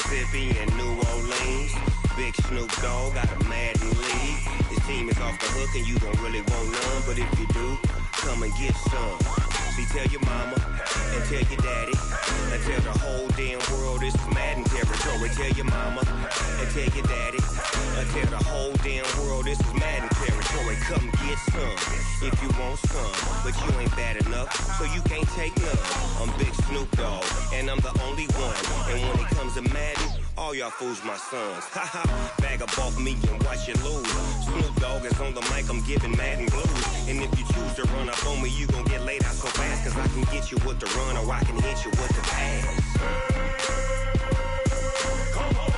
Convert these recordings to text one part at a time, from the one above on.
Mississippi and New Orleans. Big Snoop Dogg got a Madden league. His team is off the hook and you don't really want none, but if you do, come and get some. See, tell your mama and tell your daddy and tell the whole damn world this is Madden territory. Tell your mama and tell your daddy and tell the whole damn world this is Madden territory. Come get some if you want some, but you ain't bad enough, so you can't take none. I'm Big Snoop Dogg and I'm the only one, and when it comes to Madden, all y'all fools my sons. Haha, bag up off me and watch you lose. Snoop Dogg is on the mic, I'm giving Madden blues. And if you choose to run up on me, you gon' get laid out so fast, cause I can get you with the run or I can hit you with the pass. Come on.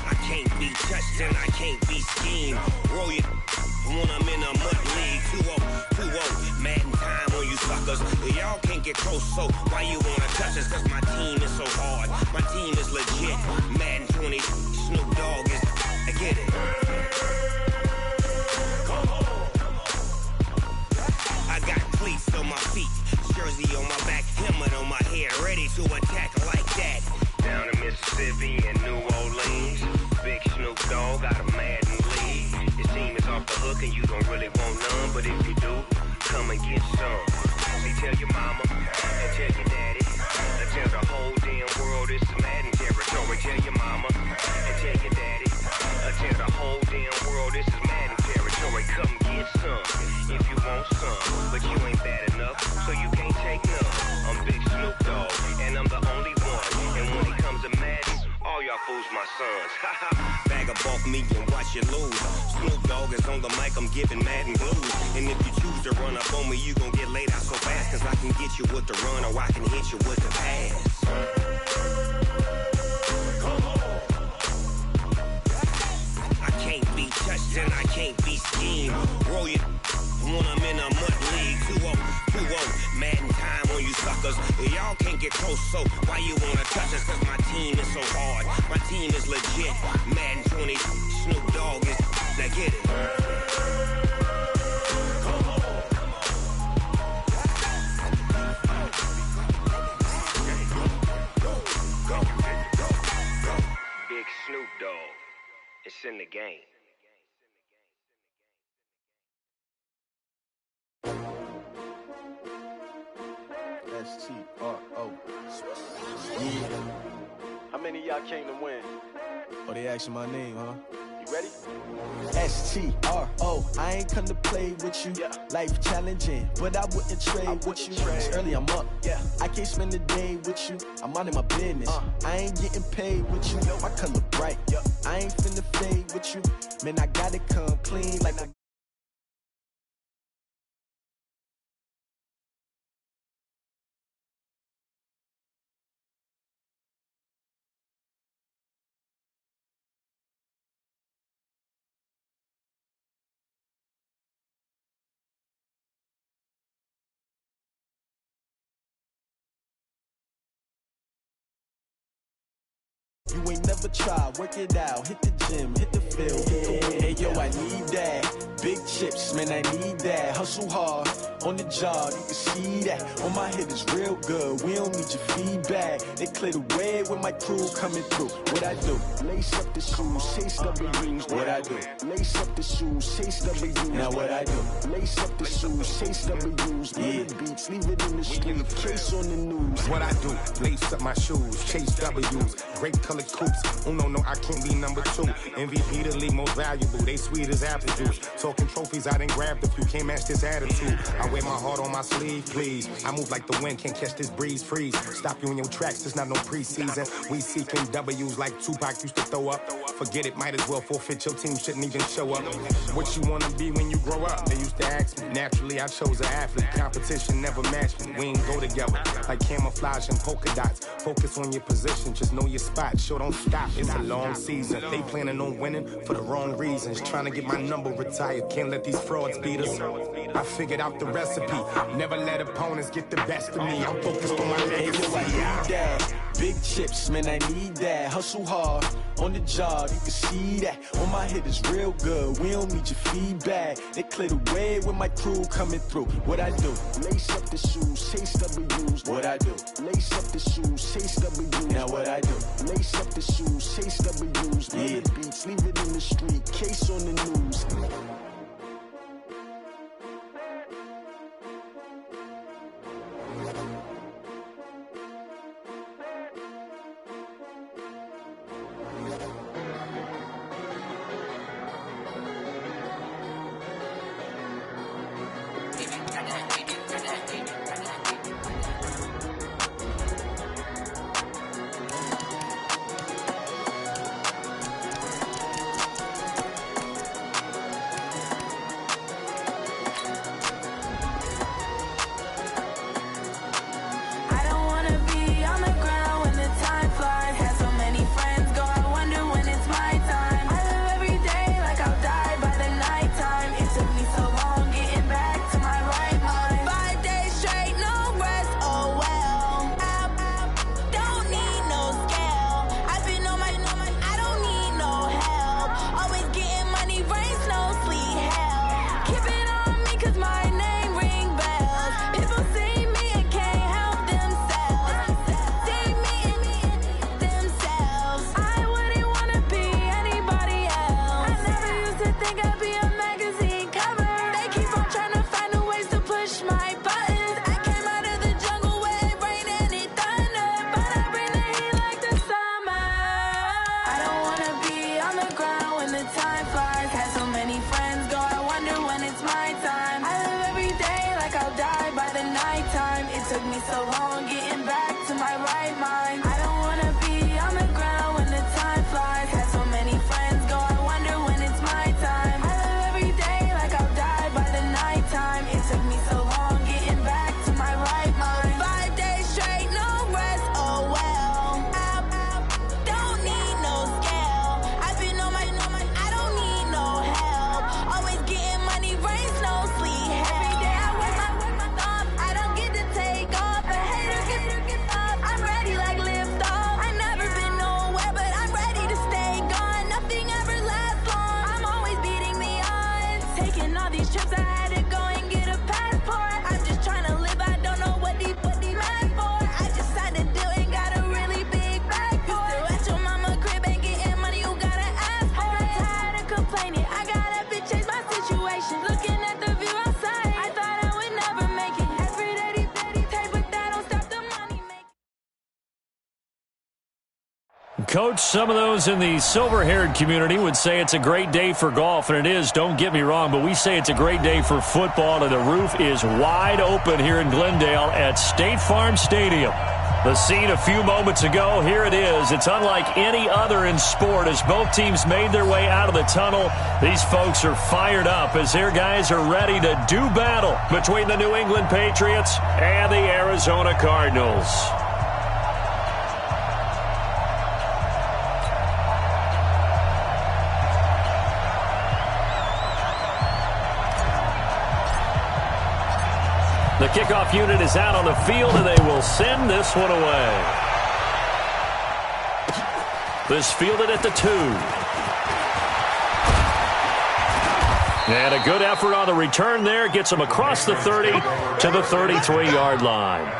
I can't be touched and I can't be schemed. Roll you when I'm in a mud league. 2-0, Madden time on you suckers. Y'all can't get close, so why you wanna touch us? Cause my team is so hard, my team is legit. Madden 20, Snoop Dogg is, I get it. Come on. I got cleats on my feet, jersey on my back, helmet on my head, ready to attack like that. Down in Mississippi and New Orleans, Big Snoop Dogg got a Madden league. His team is off the hook and you don't really want none, but if you do, come and get some. See, tell your mama and tell your daddy and tell the whole damn world this is Madden territory. Tell your mama and tell your daddy and tell the whole damn world this is Madden territory. Come get some if you want some, but you ain't bad enough, so you can't take none. I'm Big Snoop Dogg and I'm the only one, and when it comes to Madden, all y'all fools my sons. Bag up off me and watch you lose. Snoop Dogg is on the mic, I'm giving Madden blues. And if you choose to run up on me, you gon' get laid out so fast, cause I can get you with the run or I can hit you with the pass. Come on. I can't be touched and I can't be schemed. Roll you when I'm in a mud league. 2-0, Madden time on you suckers. Y'all can't get close, so why you wanna touch us? Cause my team is so hard, my team is legit. Madden 20, Snoop Dogg is, now get it. Come on. Go. Big Snoop Dogg, it's in the game. S-T-R-O. Yeah. How many of y'all came to win? Oh, they asking my name, huh? You ready? S-T-R-O. I ain't come to play with you. Yeah. Life challenging, but I wouldn't trade with you. It's early, I'm up. Yeah. I can't spend the day with you. I'm minding my business. I ain't getting paid with you. My color bright. I ain't finna fade with you. Man, I gotta come clean like a you ain't never tried, work it out, hit the gym, hit the field, hit the wind. Hey yo, I need that, big chips, man, I need that. Hustle hard, on the job, you can see that. On my head is real good, we don't need your feedback. They clear the way with my crew coming through. What I do? Lace up the shoes, chase W's. What I do? Lace up the shoes, chase W's. Now what I do? Lace up the shoes, chase W's. Yeah, beats, leave it in the street, case on the news. What I do? Lace up my shoes, chase W's. Great color coops, no, I can't be number 2. MVP the league most valuable, they sweet as apple juice. Talking trophies, I done grabbed a few, can't match this attitude. I wear my heart on my sleeve, please. I move like the wind, can't catch this breeze, freeze. Stop you in your tracks, there's not no preseason. We seeking W's like Tupac used to throw up. Forget it, might as well forfeit, your team shouldn't even show up. What you wanna be when you grow up? They used to ask me. Naturally, I chose an athlete, competition never matched me. We ain't go together, like camouflage and polka dots. Focus on your position, just know your spot. Sure, don't stop, it's a long season. They planning on winning for the wrong reasons. Trying to get my number retired, can't let these frauds beat us. I figured out the recipe, never let opponents get the best of me. I'm focused on my legacy. I need that, big chips, man, I need that. Hustle hard, on the job, you can see that. On my head is real good, we don't need your feedback. They clear the way with my crew coming through. What I do? Lace up the shoes, chase W's. What I do? Lace up the shoes, chase W's. now what I do? Lace up the shoes, chase W's, yeah. The beats, leave it in the street, case on the news. Coach, some of those in the silver-haired community would say it's a great day for golf, and it is, don't get me wrong, but we say it's a great day for football, and the roof is wide open here in Glendale at State Farm Stadium. The scene a few moments ago, here it is. It's unlike any other in sport as both teams made their way out of the tunnel. These folks are fired up as their guys are ready to do battle between the New England Patriots and the Arizona Cardinals. The kickoff unit is out on the field, and they will send this one away. This fielded at the 2. And a good effort on the return there. Gets him across the 30 to the 33-yard line.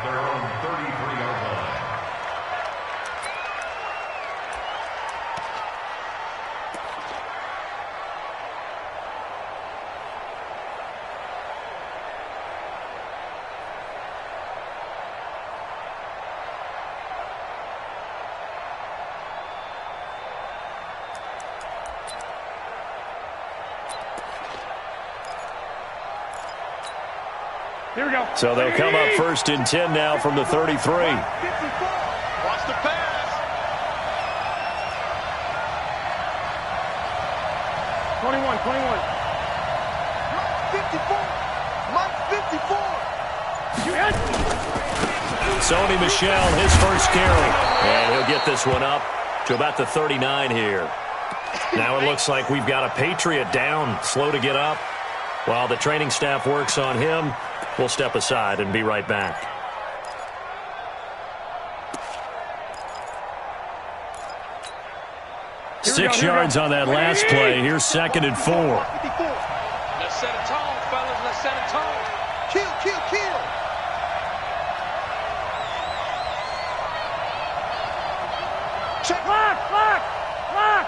Here we go. So they'll come up first and 10 now from the 33. Watch the pass. 21. Mike 54. Sony Michel, his first carry. And he'll get this one up to about the 39 here. Now it looks like we've got a Patriot down, slow to get up. While the training staff works on him, we'll step aside and be right back. Six yards on that last play. Here's 2nd and 4. Let's set a tone, fellas. Let's set a tone. Kill. Check. Lock.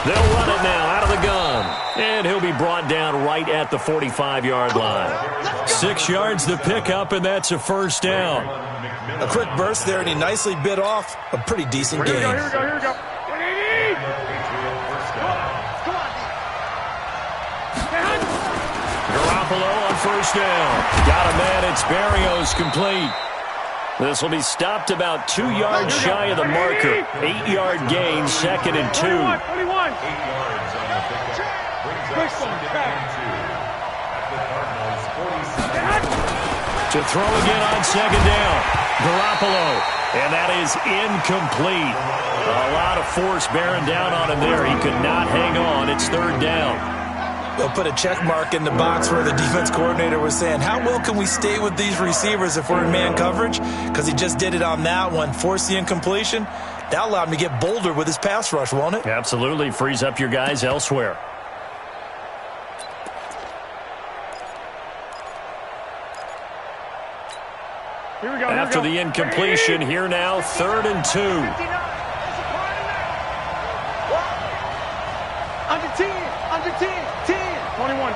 They'll run it now out of the gun. And he'll be brought down right at the 45-yard line. 6 yards to pick up, and that's a first down. A quick burst there, and he nicely bit off a pretty decent gain. Here we go. Garoppolo on first down. Got him at it's Barrios complete. This will be stopped about 2 yards shy of the marker. 8-yard gain, 2nd and 2. 21. 8 yards on the pickup. Brings up 2nd and 2. At the Cardinals' 47. To throw again on 2nd down. Garoppolo. And that is incomplete. A lot of force bearing down on him there. He could not hang on. It's 3rd down. They'll put a check mark in the box where the defense coordinator was saying, how well can we stay with these receivers if we're in man coverage? Because he just did it on that one, forced the incompletion. That allowed him to get bolder with his pass rush, won't it? Absolutely. Frees up your guys elsewhere. Here we go. After the incompletion, here now, 3rd and 2. Under 10. 21.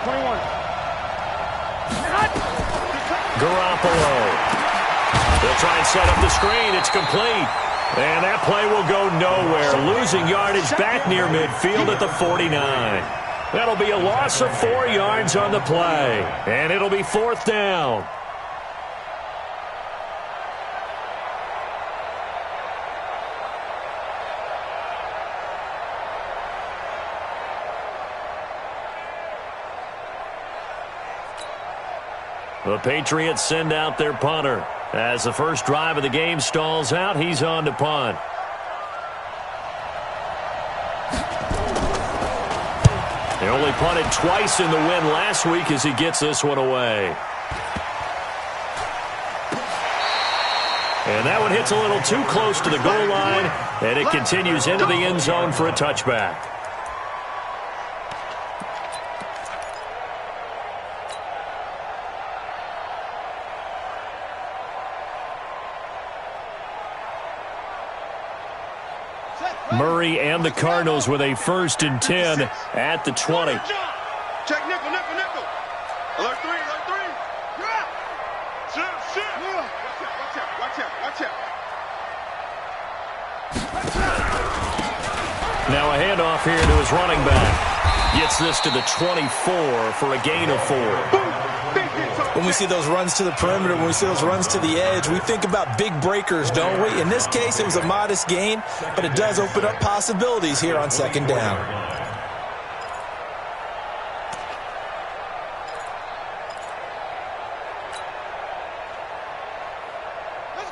Garoppolo. They'll try and set up the screen. It's complete. And that play will go nowhere. Losing yardage back near midfield at the 49. That'll be a loss of 4 yards on the play. And it'll be 4th down. The Patriots send out their punter. As the first drive of the game stalls out, he's on to punt. They only punted twice in the win last week as he gets this one away. And that one hits a little too close to the goal line, and it continues into the end zone for a touchback. Murray and the Cardinals with a 1st and 10 at the 20. Check nickel. Alert 3. You're out. Shit. Watch out. Now a handoff here to his running back. Gets this to the 24 for a gain of 4. When we see those runs to the perimeter, when we see those runs to the edge, we think about big breakers, don't we? In this case, it was a modest gain, but it does open up possibilities here on 2nd down.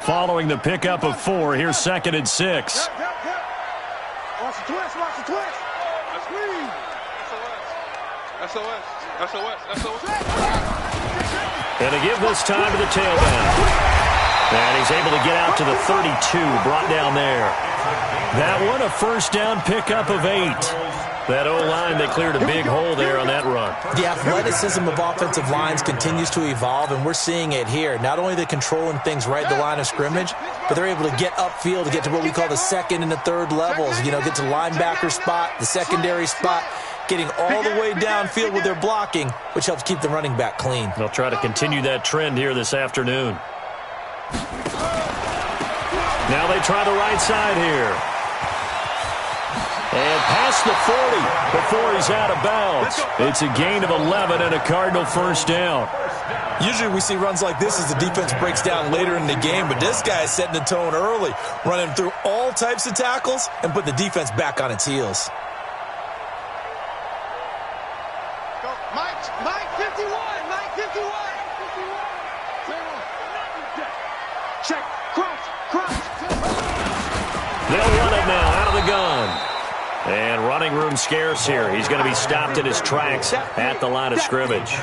Following the pickup of 4, here's 2nd and 6. Watch the twist. SOS. And to give this time to the tailback. And he's able to get out to the 32, brought down there. That one, a 1st down pickup of 8. That O-line, they cleared a big hole there on that run. The athleticism of offensive lines continues to evolve, and we're seeing it here. Not only are they controlling things right at the line of scrimmage, but they're able to get upfield to get to what we call the 2nd and the 3rd levels. You know, get to the linebacker spot, the secondary spot, getting all the way downfield with their blocking, which helps keep the running back clean. They'll try to continue that trend here this afternoon. Now they try the right side here. And past the 40 before he's out of bounds. It's a gain of 11 and a Cardinal 1st down. Usually we see runs like this as the defense breaks down later in the game, but this guy is setting the tone early, running through all types of tackles and putting the defense back on its heels. Mike 51. Check. Cross. They'll run it now out of the gun. And running room scarce here. He's going to be stopped in his tracks at the line of scrimmage.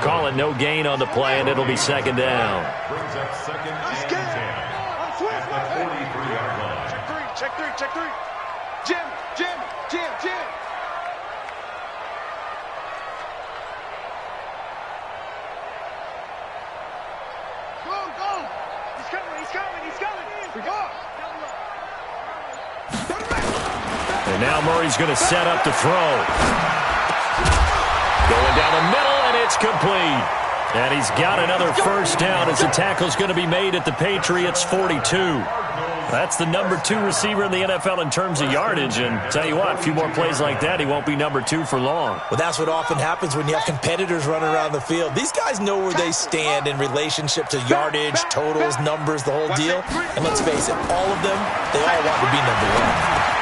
Call it no gain on the play, and it'll be 2nd down. Brings up 2nd and 10 at the 43-yard line. Check 3. Jim. And now Murray's going to set up to throw. Going down the middle, and it's complete. And he's got another first down as the tackle's going to be made at the Patriots' 42. That's the number 2 receiver in the NFL in terms of yardage. And tell you what, a few more plays like that, he won't be number 2 for long. Well, that's what often happens when you have competitors running around the field. These guys know where they stand in relationship to yardage, totals, numbers, the whole deal. And let's face it, all of them, they all want to be number 1.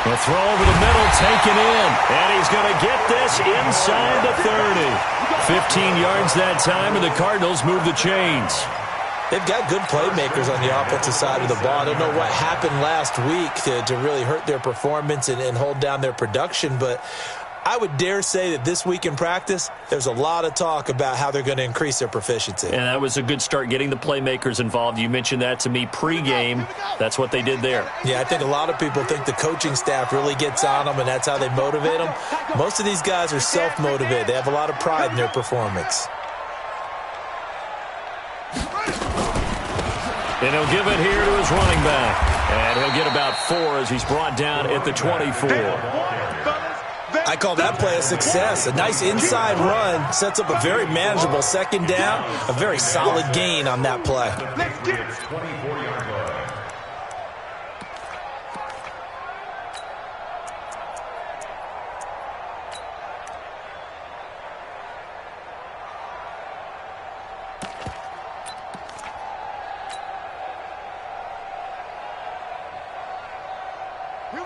The throw over the middle, taken in. And he's going to get this inside the 30. 15 yards that time, and the Cardinals move the chains. They've got good playmakers on the offensive side of the ball. I don't know what happened last week to really hurt their performance and hold down their production, but I would dare say that this week in practice, there's a lot of talk about how they're going to increase their proficiency. And that was a good start, getting the playmakers involved. You mentioned that to me pregame. That's what they did there. Yeah, I think a lot of people think the coaching staff really gets on them, and that's how they motivate them. Most of these guys are self-motivated. They have a lot of pride in their performance. And he'll give it here to his running back. And he'll get about 4 as he's brought down at the 24. I call that play a success. A nice inside run sets up a very manageable second down. A very solid gain on that play.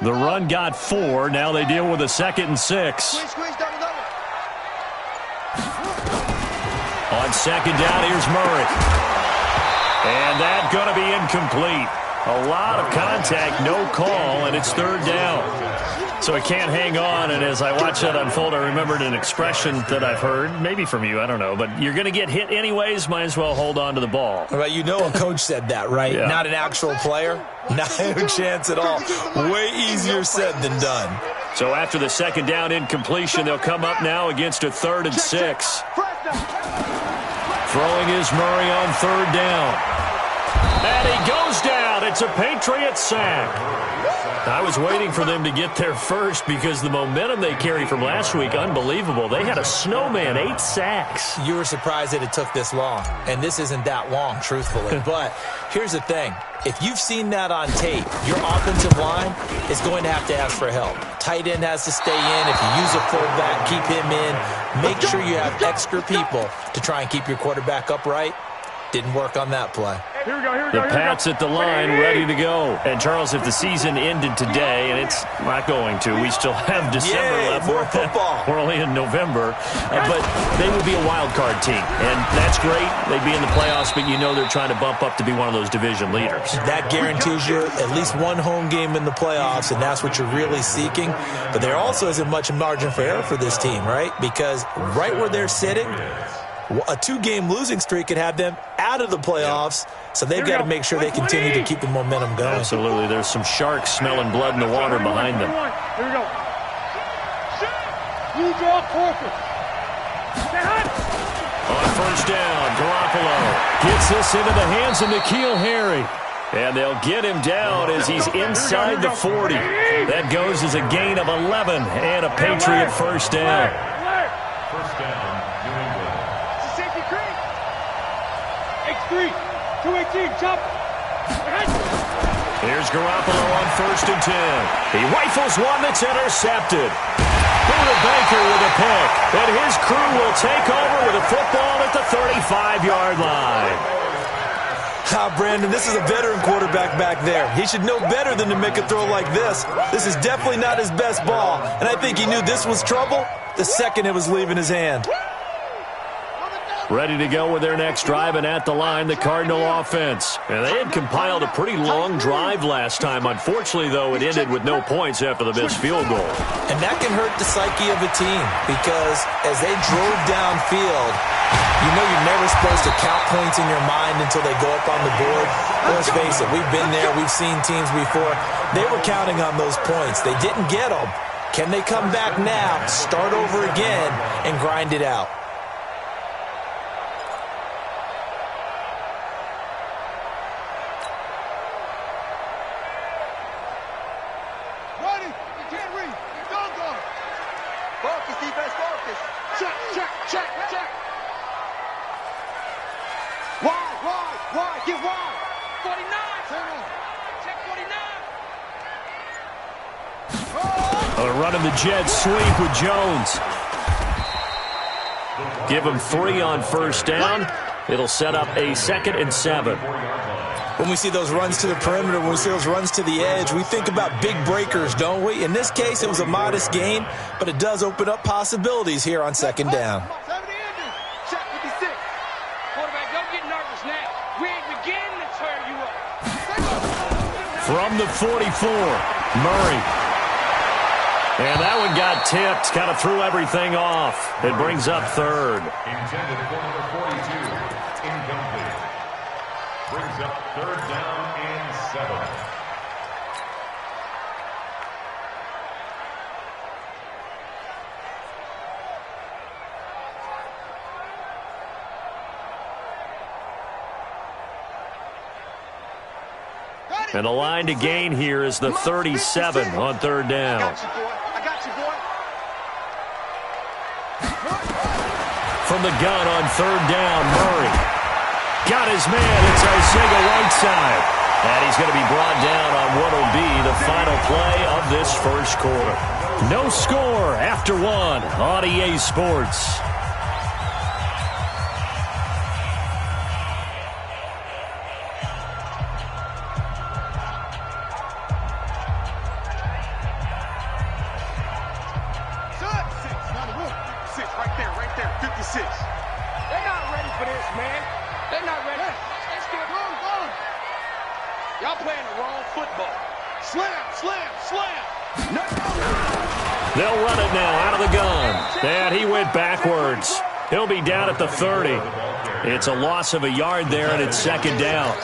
The run got 4. Now they deal with a 2nd and 6. On second down, here's Murray. And that's going to be incomplete. A lot of contact, no call, and it's 3rd down. So he can't hang on, and as I watch that unfold, I remembered an expression that I've heard, maybe from you, I don't know, but you're going to get hit anyways, might as well hold on to the ball. Right, you know a coach said that, right? Yeah. Not an actual player. Not a chance at all. Way easier said than done. So after the 2nd down incompletion, they'll come up now against a 3rd and 6. Throwing is Murray on 3rd down. And he goes down. It's a Patriot sack. I was waiting for them to get there first because the momentum they carry from last week, unbelievable. They had a snowman, 8 sacks. You were surprised that it took this long, and this isn't that long, truthfully. But here's the thing. If you've seen that on tape, your offensive line is going to have to ask for help. Tight end has to stay in. If you use a fullback, keep him in. Make sure you have extra people to try and keep your quarterback upright. Didn't work on that play. The Pats at the line, ready to go. And, Charles, if the season ended today, and it's not going to, we still have December left. More football. We're only in November. But they would be a wild card team. And that's great. They'd be in the playoffs, but you know they're trying to bump up to be one of those division leaders. That guarantees you at least one home game in the playoffs, and that's what you're really seeking. But there also isn't much margin for error for this team, right? Because right where they're sitting, a 2-game losing streak could have them out of the playoffs, so they've got to make sure they continue to keep the momentum going. Absolutely. There's some sharks smelling blood in the water behind them. Here we go. You draw corporate. On first down, Garoppolo gets this into the hands of N'Keal Harry. And they'll get him down as he's inside the 40. That goes as a gain of 11 and a Patriot first down. First down, New England. It's a safety creek. X3, 218, chop. Here's Garoppolo on first and 10. He rifles one that's intercepted. Buda Baker with a pick. And his crew will take over with a football at the 35-yard line. Brandon, this is a veteran quarterback back there. He should know better than to make a throw like this. This is definitely not his best ball, and I think he knew this was trouble the second it was leaving his hand. Ready to go with their next drive, and at the line, the Cardinal offense. And they had compiled a pretty long drive last time. Unfortunately, though, it ended with no points after the missed field goal. And that can hurt the psyche of a team because as they drove downfield, you know you're never supposed to count points in your mind until they go up on the board. Let's face it, we've been there. We've seen teams before. They were counting on those points. They didn't get them. Can they come back now, start over again, and grind it out? running the jet sweep with Jones. Give him 3 on first down. It'll set up a 2nd and 7. When we see those runs to the perimeter, when we see those runs to the edge, we think about big breakers, don't we? In this case, it was a modest gain, but it does open up possibilities here on 2nd down. From the 44, Murray. And that one got tipped, kind of threw everything off. It brings up 3rd. Intended for number 42, incomplete. Brings up 3rd down and 7. And the line to gain here is the 37 on 3rd down. I got you, boy. From the gun on 3rd down, Murray. Got his man. It's Arcega right side. And he's going to be brought down on what will be the final play of this first quarter. No score after 1 on EA Sports. They'll run it now out of the gun. And he went backwards. He'll be down at the 30. It's a loss of a yard there, and it's 2nd down.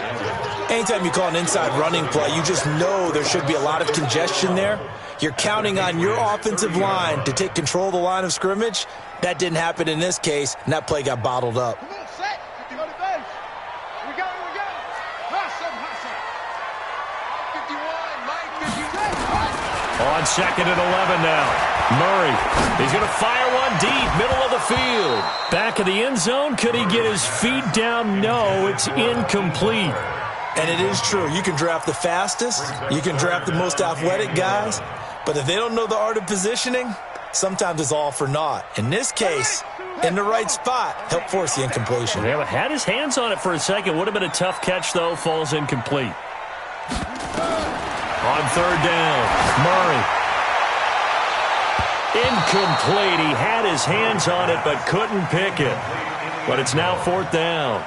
Anytime you call an inside running play, you just know there should be a lot of congestion there. You're counting on your offensive line to take control of the line of scrimmage. That didn't happen in this case, and that play got bottled up. On 2nd and 11 now. Murray, he's going to fire one deep, middle of the field. Back of the end zone, could he get his feet down? No, it's incomplete. And it is true. You can draft the fastest. You can draft the most athletic guys. But if they don't know the art of positioning, sometimes it's all for naught. In this case, in the right spot, helped force the incompletion. Yeah, but had his hands on it for a second. Would have been a tough catch, though. Falls incomplete. On 3rd down, Murray. Incomplete. He had his hands on it but couldn't pick it. But it's now 4th down.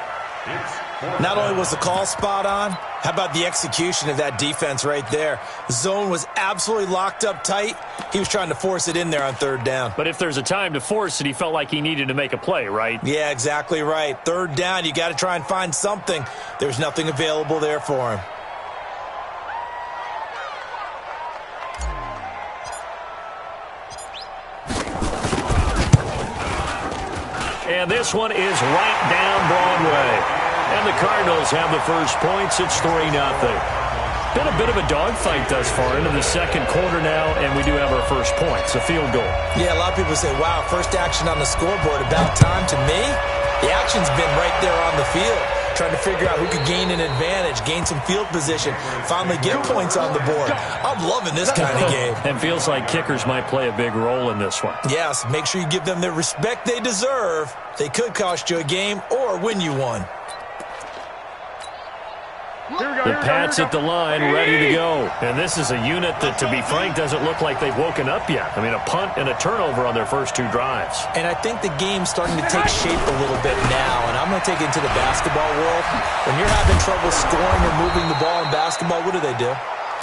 Not only was the call spot on, how about the execution of that defense right there? Zone was absolutely locked up tight. He was trying to force it in there on 3rd down. But if there's a time to force it, he felt like he needed to make a play, right? Yeah, exactly right. 3rd down, you got to try and find something. There's nothing available there for him. And this one is right down Broadway. And the Cardinals have the first points. It's 3-0. Been a bit of a dogfight thus far into the 2nd quarter now, and we do have our first points, a field goal. Yeah, a lot of people say, wow, first action on the scoreboard, about time. To me, the action's been right there on the field, trying to figure out who could gain an advantage, gain some field position, finally get points on the board. I'm loving this kind of game. And feels like kickers might play a big role in this one. Yes, make sure you give them the respect they deserve. They could cost you a game or win you one. The Pats at the line, ready to go. And this is a unit that, to be frank, doesn't look like they've woken up yet. I mean, a punt and a turnover on their first 2 drives. And I think the game's starting to take shape a little bit now. And I'm going to take it into the basketball world. When you're having trouble scoring or moving the ball in basketball, what do?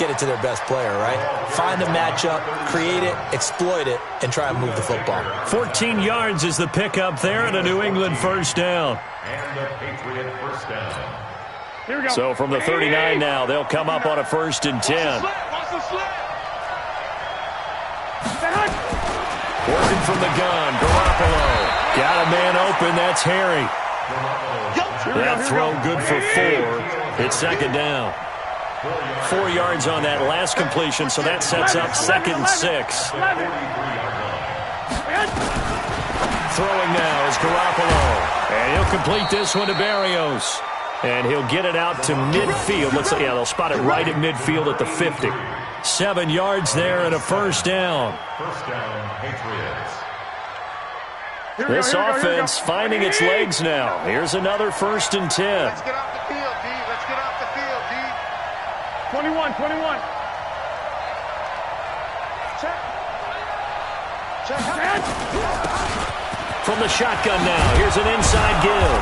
Get it to their best player, right? Find a matchup, create it, exploit it, and try and move the football. 14 yards is the pickup there, and a New England first down. And the Patriot first down. Here we go. So from the 39 now, they'll come up on a 1st and 10. Working from the gun, Garoppolo. Got a man open, that's Harry. That throw good for 4. It's 2nd down. 4 yards on that last completion, so that sets up 2nd and 6. Throwing now is Garoppolo. And he'll complete this one to Barrios. And he'll get it out to midfield. Looks like, yeah, they'll spot it right at midfield at the 50. 7 yards there and a first down. First down, Patriots. This offense finding its legs now. Here's another 1st and 10. Let's get off the field, D. Let's get off the field, D. 21. Check. From the shotgun now, here's an inside give.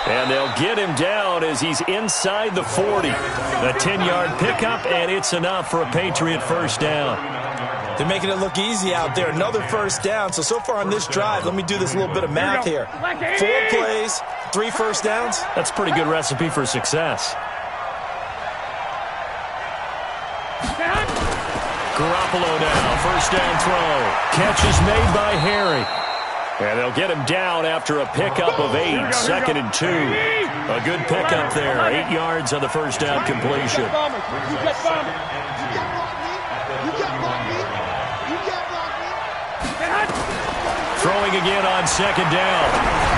And they'll get him down as he's inside the 40. A 10-yard pickup, and it's enough for a Patriot first down. They're making it look easy out there. Another first down. So far on this drive, let me do this little bit of math here. 4 plays, 3 first downs. That's a pretty good recipe for success. Garoppolo now, first down throw. Catch is made by Harry. And they'll get him down after a pickup of 8, 2nd and 2. A good pickup there, 8 yards on the first down completion. Throwing again on 2nd down.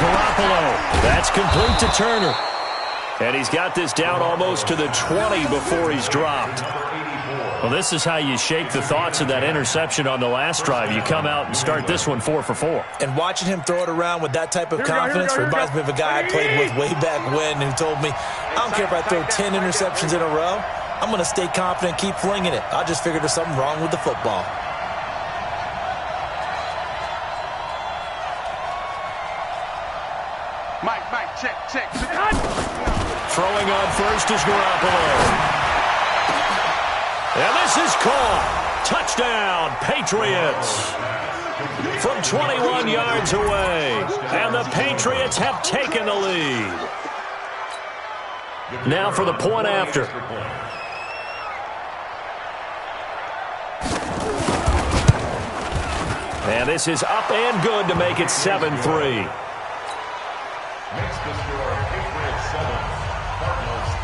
Garoppolo, that's complete to Turner. And he's got this down almost to the 20 before he's dropped. Well, this is how you shake the thoughts of that interception on the last drive. You come out and start this one 4 for 4. And watching him throw it around with that type of confidence reminds me of a guy I played with way back when who told me, I don't care if I throw 10 interceptions in a row. I'm going to stay confident, keep flinging it. I just figured there's something wrong with the football. Mike, check. Throwing on first is Garoppolo. And this is caught. Touchdown, Patriots. From 21 yards away. And the Patriots have taken the lead. Now for the point after. And this is up and good to make it 7-3.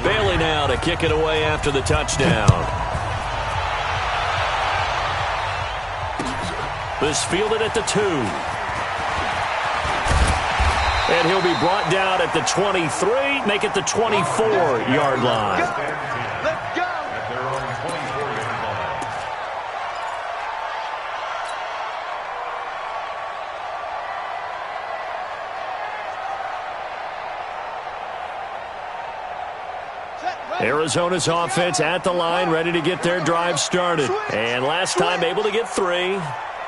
Bailey now to kick it away after the touchdown. This fielded at the 2. And he'll be brought down at the 23, make it the 24-yard line. Let's go. At their own 24-yard line. Arizona's offense at the line, ready to get their drive started. And last time able to get 3.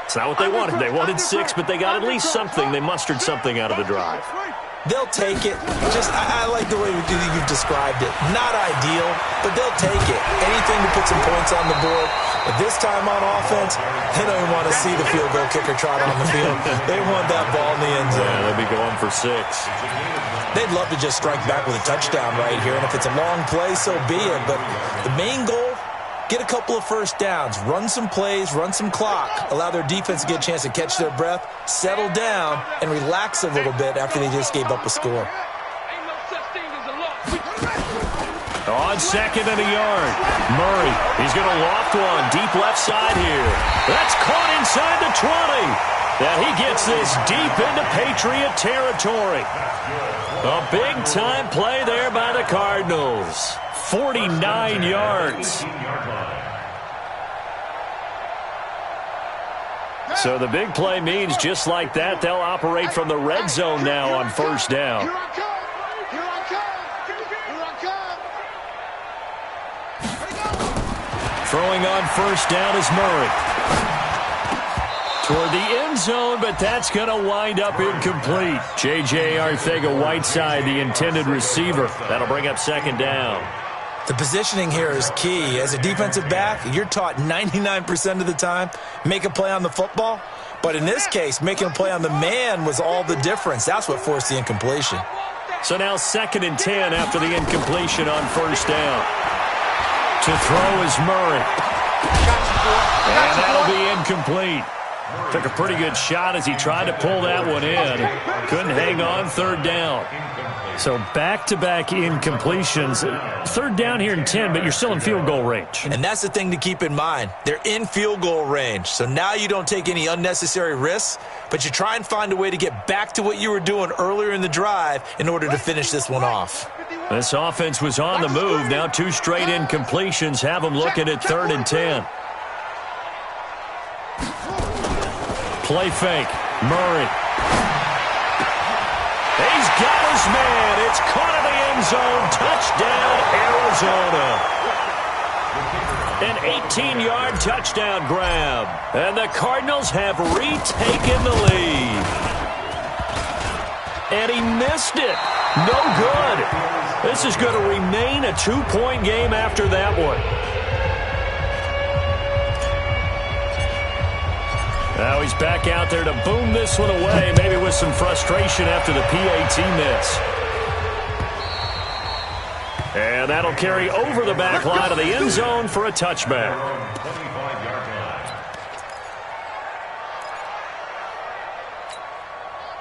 It's not what they wanted. They wanted 6, but they got at least something. They mustered something out of the drive. They'll take it. I like the way you've described it. Not ideal, but they'll take it. Anything to put some points on the board. But this time on offense, they don't even want to see the field goal kicker trot on the field. They want that ball in the end zone. Yeah, they'll be going for 6. They'd love to just strike back with a touchdown right here, and if it's a long play, so be it. But the main goal, get a couple of first downs, run some plays, run some clock, allow their defense to get a chance to catch their breath, settle down, and relax a little bit after they just gave up a score. On 2nd and a yard, Murray, he's going to loft one deep left side here. That's caught inside the 20. And he gets this deep into Patriot territory. A big-time play there by the Cardinals. 49 yards. So the big play means just like that, they'll operate from the red zone now on first down. Here I come. Throwing on first down is Murray. Toward the end zone, but that's going to wind up incomplete. J.J. Arcega-Whiteside, the intended receiver. That'll bring up 2nd down. The positioning here is key. As a defensive back, you're taught 99% of the time, make a play on the football. But in this case, making a play on the man was all the difference. That's what forced the incompletion. So now 2nd and 10 after the incompletion on first down. To throw is Murray. And that'll be incomplete. Took a pretty good shot as he tried to pull that one in. Couldn't hang on, 3rd down. So back-to-back incompletions. 3rd down here in 10, but you're still in field goal range. And that's the thing to keep in mind. They're in field goal range. So now you don't take any unnecessary risks, but you try and find a way to get back to what you were doing earlier in the drive in order to finish this one off. This offense was on the move. Now 2 straight incompletions have them looking at 3rd and 10. Play fake. Murray. He's got his man. It's caught in the end zone. Touchdown, Arizona. An 18-yard touchdown grab. And the Cardinals have retaken the lead. And he missed it. No good. This is going to remain a 2-point game after that one. Now he's back out there to boom this one away, maybe with some frustration after the PAT miss. And that'll carry over the back line of the end zone for a touchback.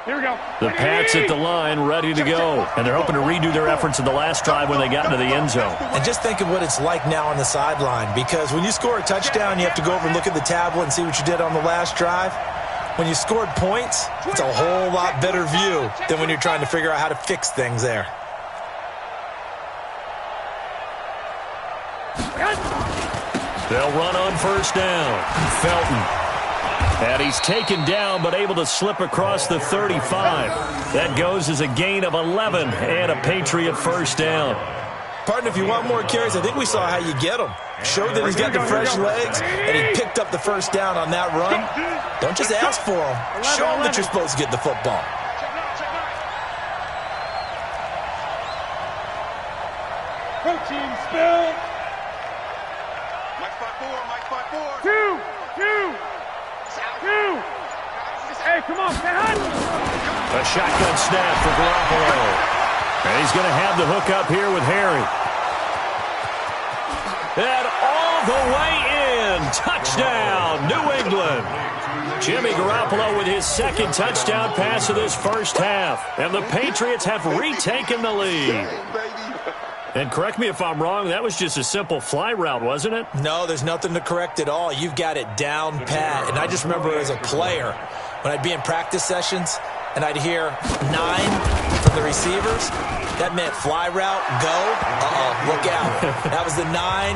Here we go. The Pats at the line, ready to go. And they're hoping to redo their efforts in the last drive when they got into the end zone. And just think of what it's like now on the sideline, because when you score a touchdown, you have to go over and look at the tablet and see what you did on the last drive. When you scored points, it's a whole lot better view than when you're trying to figure out how to fix things there. They'll run on first down. Felton. And he's taken down, but able to slip across the 35. That goes as a gain of 11 and a Patriot first down. Partner, if you want more carries, I think we saw how you get them. Showed that he's got the fresh legs, and he picked up the first down on that run. Don't just ask for them. Show them that you're supposed to get the football. Protein spill. Mike 5-4. 2. Hey, come on, stay hot. A shotgun snap for Garoppolo. And he's going to have the hook up here with Harry. And all the way in. Touchdown, New England. Jimmy Garoppolo with his second touchdown pass of this first half. And the Patriots have retaken the lead. And correct me if I'm wrong, that was just a simple fly route, wasn't it? No, there's nothing to correct at all. You've got it down pat. And I just remember as a player, when I'd be in practice sessions and I'd hear 9 from the receivers, that meant fly route, go, look out. That was the 9,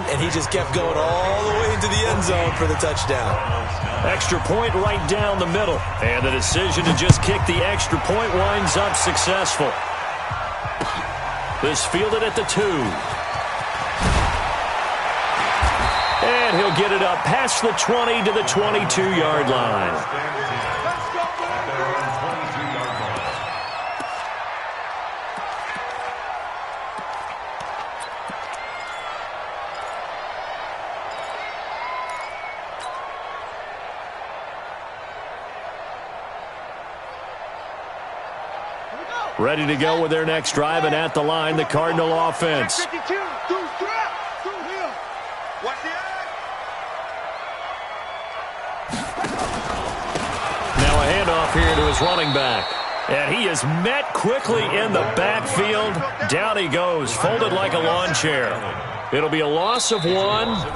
and he just kept going all the way into the end zone for the touchdown. Extra point right down the middle. And the decision to just kick the extra point winds up successful. This fielded at the 2. And he'll get it up past the 20 to the 22-yard line. Ready to go with their next drive, and at the line, the Cardinal offense. Watch the Now a handoff here to his running back. And he is met quickly in the backfield. Down he goes, folded like a lawn chair. It'll be a loss of 1,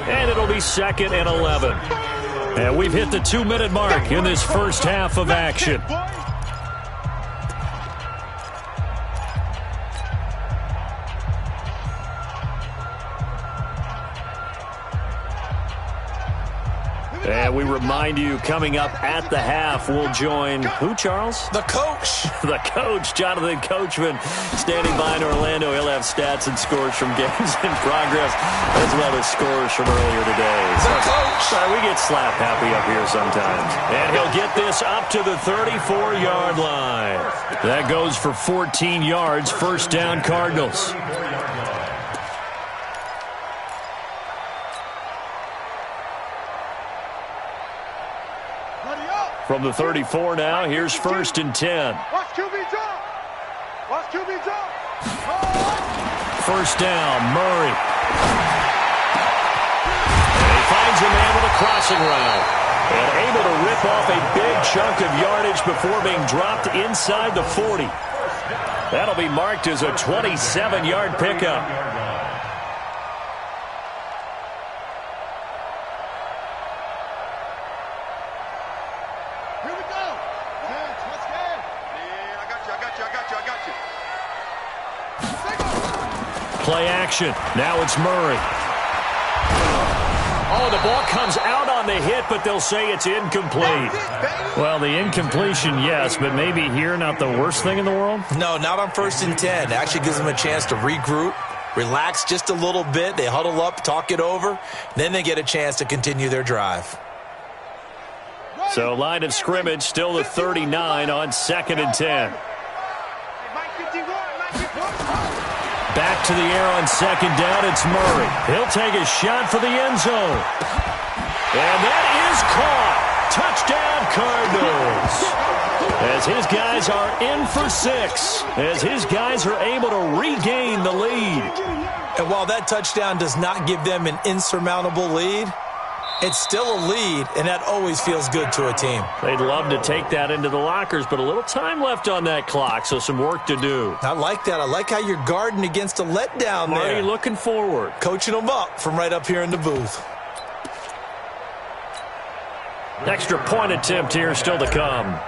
and it'll be 2nd and 11. And we've hit the 2-minute mark in this first half of action. And we remind you, coming up at the half, we'll join who, Charles? The coach. The coach, Jonathan Coachman, standing by in Orlando. He'll have stats and scores from games in progress, as well as scores from earlier today. The coach. Sorry, we get slap happy up here sometimes. And he'll get this up to the 34-yard line. That goes for 14 yards, first down Cardinals. From the 34 now, here's 1st and 10. Watch QB jump. Watch QB jump. First down, Murray. And he finds a man with a crossing route. And able to rip off a big chunk of yardage before being dropped inside the 40. That'll be marked as a 27-yard pickup. Play action. Now it's Murray. Oh, the ball comes out on on the hit, but they'll say it's incomplete. Well, the incompletion, yes, but maybe here not the worst thing in the world? No, not on 1st and 10. It actually gives them a chance to regroup, relax just a little bit. They huddle up, talk it over. Then they get a chance to continue their drive. So line of scrimmage still the 39 on 2nd and 10. Back to the air on 2nd down. It's Murray. He'll take a shot for the end zone. And that is caught. Touchdown, Cardinals. As his guys are in for 6. As his guys are able to regain the lead. And while that touchdown does not give them an insurmountable lead, it's still a lead, and that always feels good to a team. They'd love to take that into the lockers, but a little time left on that clock, so some work to do. I like that. I like how you're guarding against a letdown there. Marty looking forward. Coaching them up from right up here in the booth. Extra point attempt here still to come.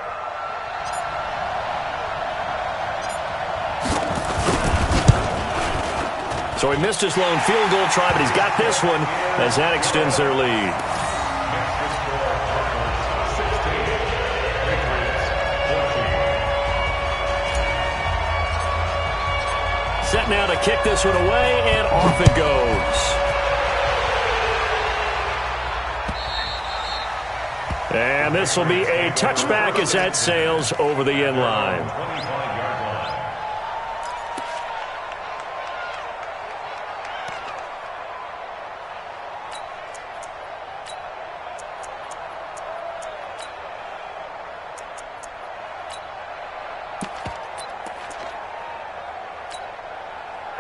So he missed his lone field goal try, but he's got this one as that extends their lead. Set now to kick this one away, and off it goes. And this will be a touchback as that sails over the end line.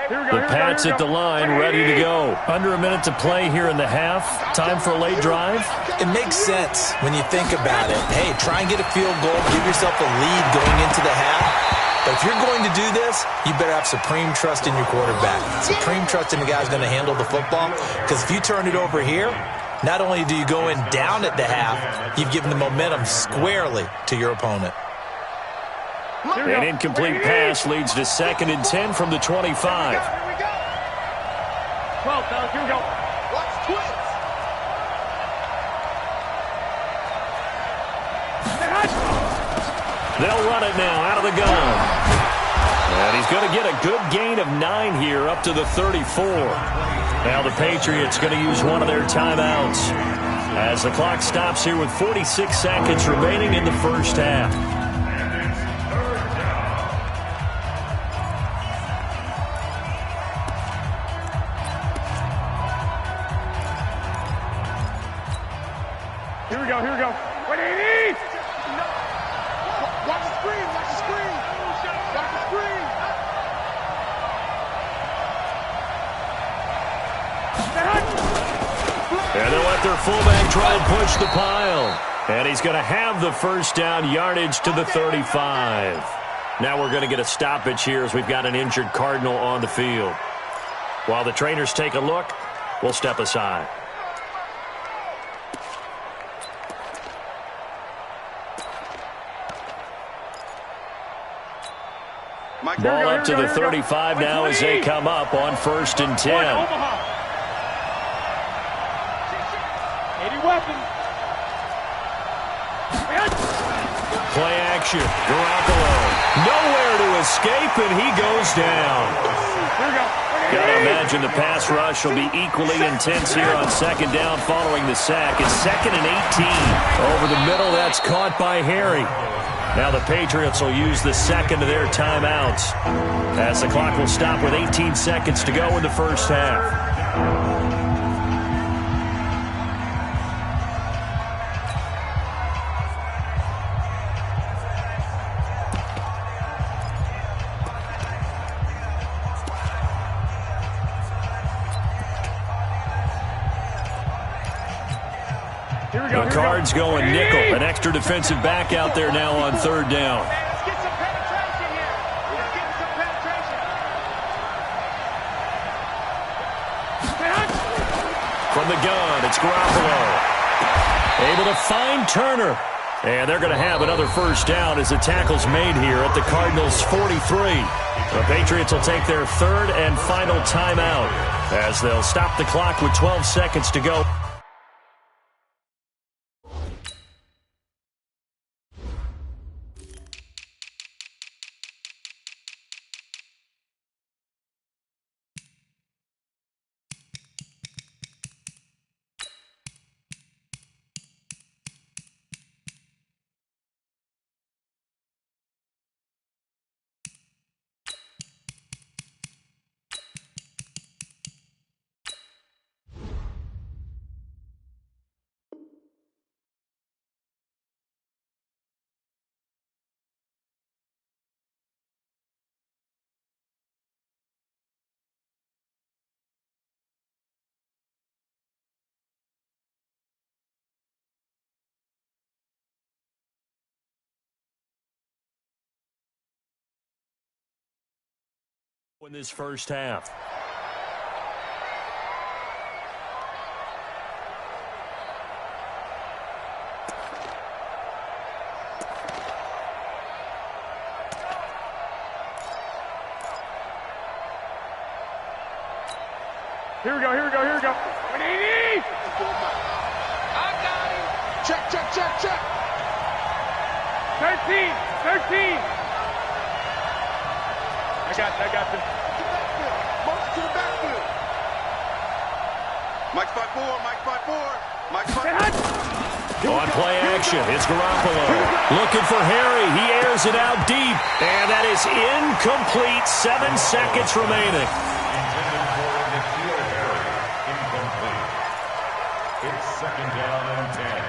The Pats at the line, ready to go. Under a minute to play here in the half. Time for a late drive. It makes sense when you think about it. Hey, try and get a field goal. Give yourself a lead going into the half. But if you're going to do this, you better have supreme trust in your quarterback. Supreme trust in the guy's going to handle the football. Because if you turn it over here, not only do you go in down at the half, you've given the momentum squarely to your opponent. An incomplete pass leads to 2nd and 10 from the 25. 12, fellas, here we go. Watch twins. They'll run it now out of the gun. And he's going to get a good gain of 9 here up to the 34. Now the Patriots going to use one of their timeouts as the clock stops here with 46 seconds remaining in the first half. Here we go, here we go. Wait, 80! Watch the screen, watch the screen. Watch the screen. And they'll let their fullback try and push the pile. And he's going to have the first down yardage to the 35. Now we're going to get a stoppage here as we've got an injured Cardinal on the field. While the trainers take a look, we'll step aside. Ball up to the 35 now as they come up on 1st and 10. 80 weapons. Play action. Garoppolo. Nowhere to escape, and he goes down. Here we go. Got to imagine the pass rush will be equally intense here on 2nd down following the sack. It's 2nd and 18. Over the middle, that's caught by Harry. Now the Patriots will use the second of their timeouts as the clock will stop with 18 seconds to go in the first half. The Cards going nickel. An extra defensive back out there now on 3rd down. Let's get some penetration here. Let's get some penetration. From the gun, it's Garoppolo. Able to find Turner. And they're going to have another first down as the tackle's made here at the Cardinals' 43. The Patriots will take their 3rd and final timeout as they'll stop the clock with 12 seconds to go. In this first half. Here we go. I got him. Check. 13. I got this. March to the backfield. Mike's 5'4". On play action, it's Garoppolo. Looking for Harry. He airs it out deep. And that is incomplete. 7 seconds remaining. It's second down and 10.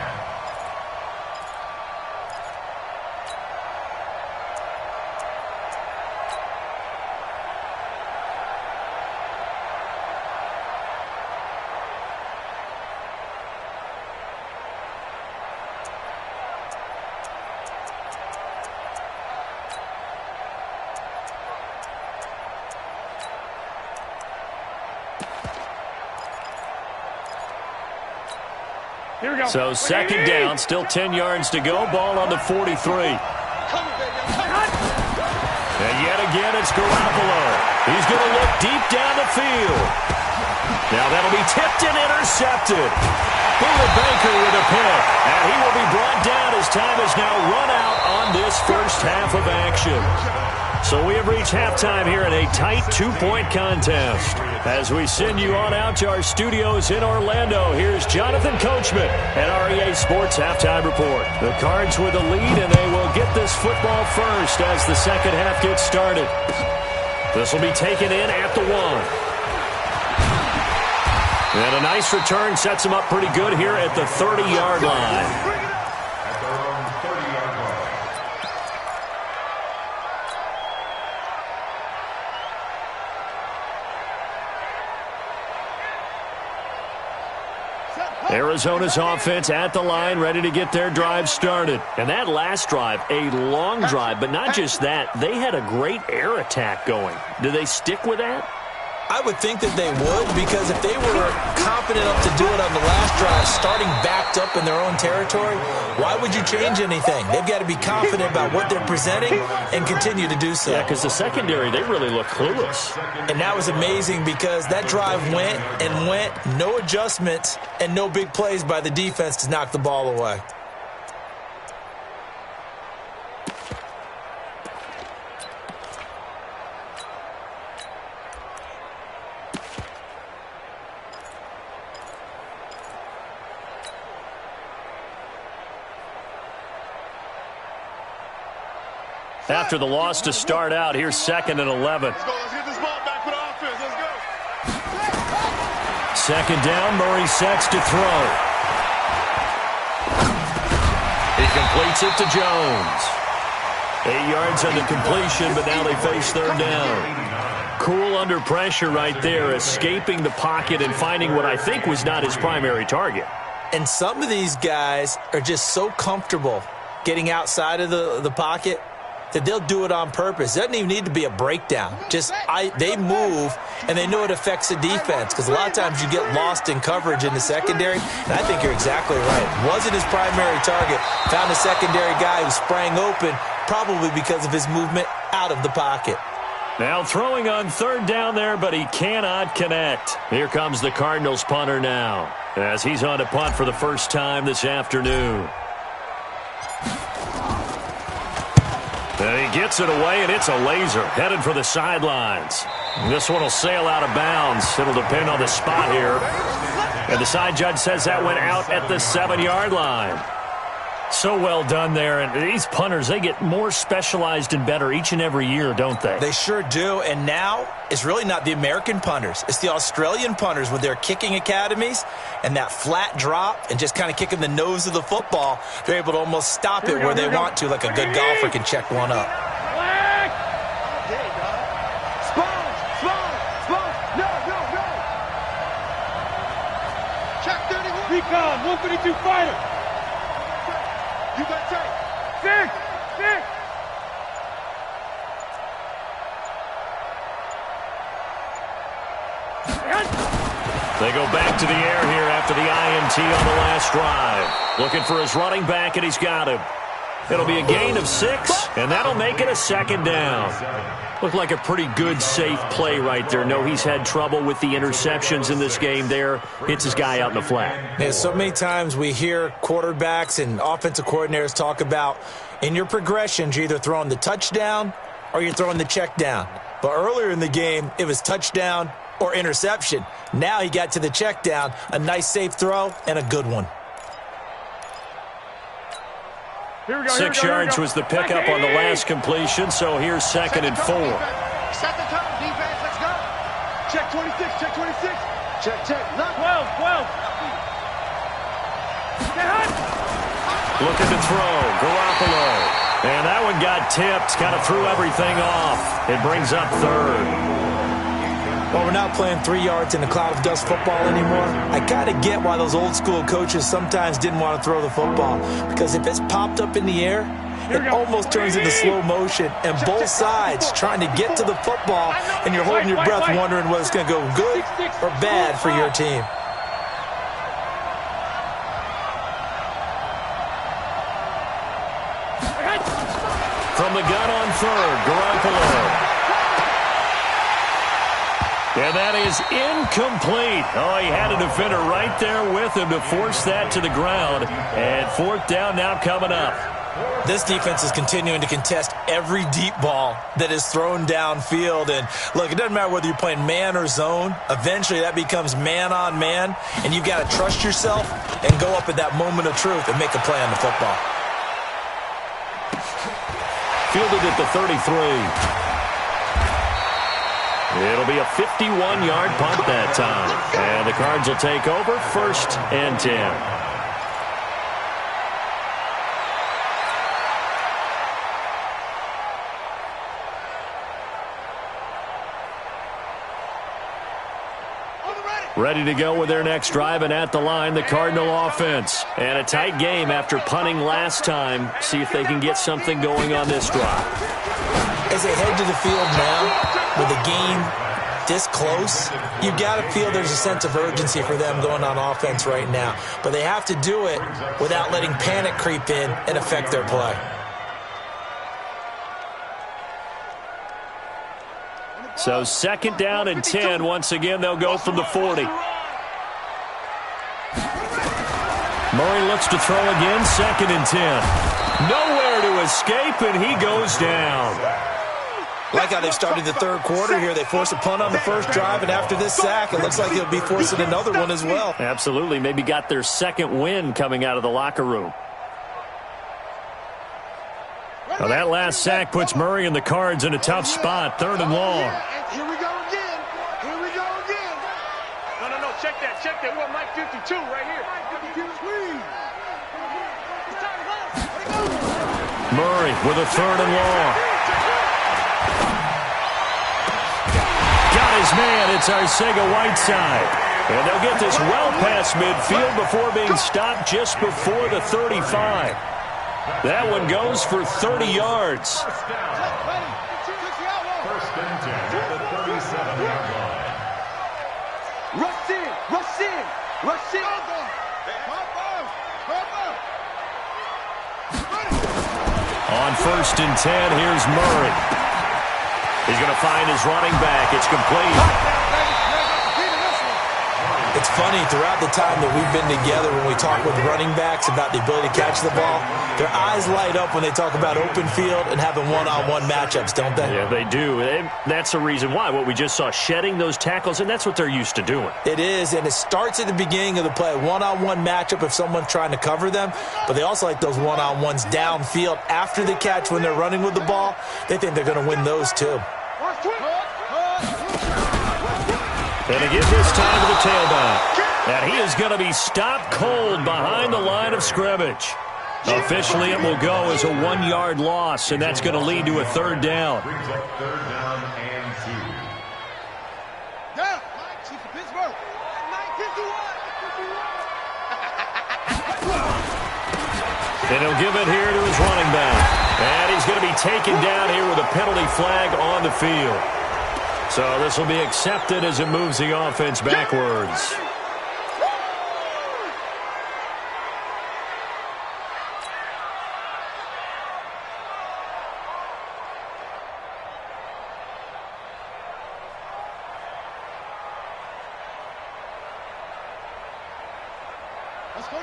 Here we go. So second down, still 10 yards to go. Ball on the 43. And yet again, it's Garoppolo. He's going to look deep down the field. Now that'll be tipped and intercepted. Buda Baker with a pick. And he will be brought down as time is now run out on this first half of action. So we have reached halftime here in a tight 2-point contest. As we send you on out to our studios in Orlando, here's Jonathan Coachman at REA Sports Halftime Report. The Cards with the lead, and they will get this football first as the second half gets started. This will be taken in at the 1. And a nice return sets them up pretty good here at the 30-yard line. Arizona's offense at the line, ready to get their drive started. And that last drive, a long drive, but not just that. They had a great air attack going. Do they stick with that? I would think that they would, because if they were confident enough to do it on the last drive, starting backed up in their own territory, why would you change anything? They've got to be confident about what they're presenting and continue to do so. Yeah, because the secondary, they really look clueless. And that was amazing because that drive went, no adjustments, and no big plays by the defense to knock the ball away. After the loss to start out, here's 2nd and 11. Let's get this ball back for the offense. Let's go. Second down, Murray sets to throw. He completes it to Jones. 8 yards on the completion, but now they face third down. Cool under pressure right there, escaping the pocket and finding what I think was not his primary target. And some of these guys are just so comfortable getting outside of the pocket that they'll do it on purpose. It doesn't even need to be a breakdown. They move, and they know it affects the defense, because a lot of times you get lost in coverage in the secondary, and I think you're exactly right. Wasn't his primary target. Found a secondary guy who sprang open, probably because of his movement out of the pocket. Now throwing on third down there, but he cannot connect. Here comes the Cardinals punter now, as he's on to punt for the first time this afternoon. And he gets it away, and it's a laser headed for the sidelines. This one will sail out of bounds. It'll depend on the spot here. And the side judge says that went out at the 7-yard line. So well done there. And these punters, they get more specialized and better each and every year, don't they? They sure do. And now it's really not the American punters. It's the Australian punters with their kicking academies and that flat drop and just kind of kicking the nose of the football. They're able to almost stop it where they want to, like a good golfer can check one up. Recon, 132 fighter. You got tape. Six. They go back to the air here after the INT on the last drive. Looking for his running back, and he's got him. It'll be a gain of 6, and that'll make it a second down. Looked like a pretty good, safe play right there. No, he's had trouble with the interceptions in this game there. Hits his guy out in the flat. Yeah, so many times we hear quarterbacks and offensive coordinators talk about in your progressions, you're either throwing the touchdown or you're throwing the check down. But earlier in the game, it was touchdown or interception. Now he got to the check down, a nice safe throw, and a good one. 6 yards was the pickup on the last completion, so here's 2nd and 4. Set the tone, defense, let's go. Check 26, check 26. Check. Look. 12. Looking to throw, Garoppolo. And that one got tipped, kind of threw everything off. It brings up 3rd. Well, we're not playing 3 yards in a cloud of dust football anymore. I kind of get why those old school coaches sometimes didn't want to throw the football. Because if it's popped up in the air, it almost turns into slow motion. And both sides trying to get to the football, and you're holding your breath wondering whether it's going to go good or bad for your team. From the gun on 3rd, Garoppolo. And that is incomplete. Oh, he had a defender right there with him to force that to the ground. And 4th down now coming up. This defense is continuing to contest every deep ball that is thrown downfield. And, look, it doesn't matter whether you're playing man or zone. Eventually that becomes man on man. And you've got to trust yourself and go up at that moment of truth and make a play on the football. Fielded at the 33. It'll be a 51-yard punt that time. And the Cards will take over 1st and 10. Ready to go with their next drive, and at the line, the Cardinal offense. And a tight game after punting last time. See if they can get something going on this drive. As they head to the field now, with the game this close, you've got to feel there's a sense of urgency for them going on offense right now. But they have to do it without letting panic creep in and affect their play. So 2nd down and 10. Once again, they'll go from the 40. Murray looks to throw again, 2nd and 10. Nowhere to escape, and he goes down. Like how they've started the 3rd quarter here. They force a punt on the first drive, and after this sack, it looks like they'll be forcing another one as well. Absolutely. Maybe got their 2nd win coming out of the locker room. Now that last sack puts Murray and the Cards in a tough spot. 3rd and long. Here we go again. No. Check that. We're Mike 52 right here. Murray with a 3rd and long. Got his man. It's Arcega-Whiteside. And they'll get this well past midfield before being stopped just before the 35. That one goes for 30 yards. 1st and 10 at the 37-yard line. Rush in. On 1st and 10, here's Murray. He's going to find his running back. It's complete. It's funny, throughout the time that we've been together, when we talk with running backs about the ability to catch the ball, their eyes light up when they talk about open field and having one-on-one matchups, don't they? Yeah, they do. That's the reason why. What we just saw, shedding those tackles, and that's what they're used to doing. It is, and it starts at the beginning of the play. One-on-one matchup if someone's trying to cover them, but they also like those one-on-ones downfield after the catch when they're running with the ball. They think they're going to win those too. And again this time to the tailback. And he is going to be stopped cold behind the line of scrimmage. Officially, it will go as a 1-yard loss, and that's going to lead to a 3rd down. Brings up 3rd down and 2. Down. Chief of Pittsburgh. 951. And he'll give it here to his running back. And he's going to be taken down here with a penalty flag on the field. So this will be accepted as it moves the offense backwards.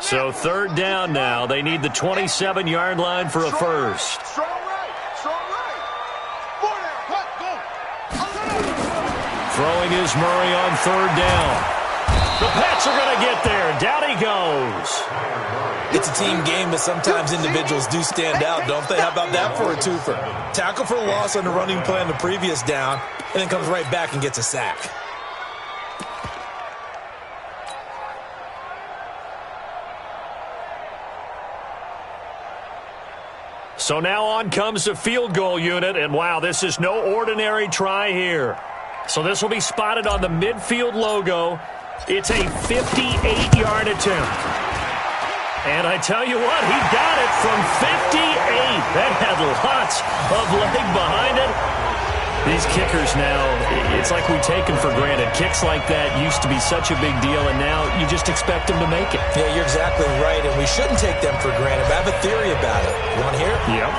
So third down now. They need the 27-yard line for a first. Strong right. Strong right. 4 down. Go. Throwing is Murray on third down. The Pats are going to get there. Down he goes. It's a team game, but sometimes individuals do stand out, don't they? How about that for a twofer? Tackle for loss on the running play on the previous down, and then comes right back and gets a sack. So now on comes the field goal unit, and wow, this is no ordinary try here. So this will be spotted on the midfield logo. It's a 58-yard attempt. And I tell you what, he got it from 58. That had lots of leg behind it. These kickers now, it's like we take them for granted. Kicks like that used to be such a big deal, and now you just expect them to make it. Yeah, you're exactly right, and we shouldn't take them for granted. But I have a theory about it. You want to hear it? Yep.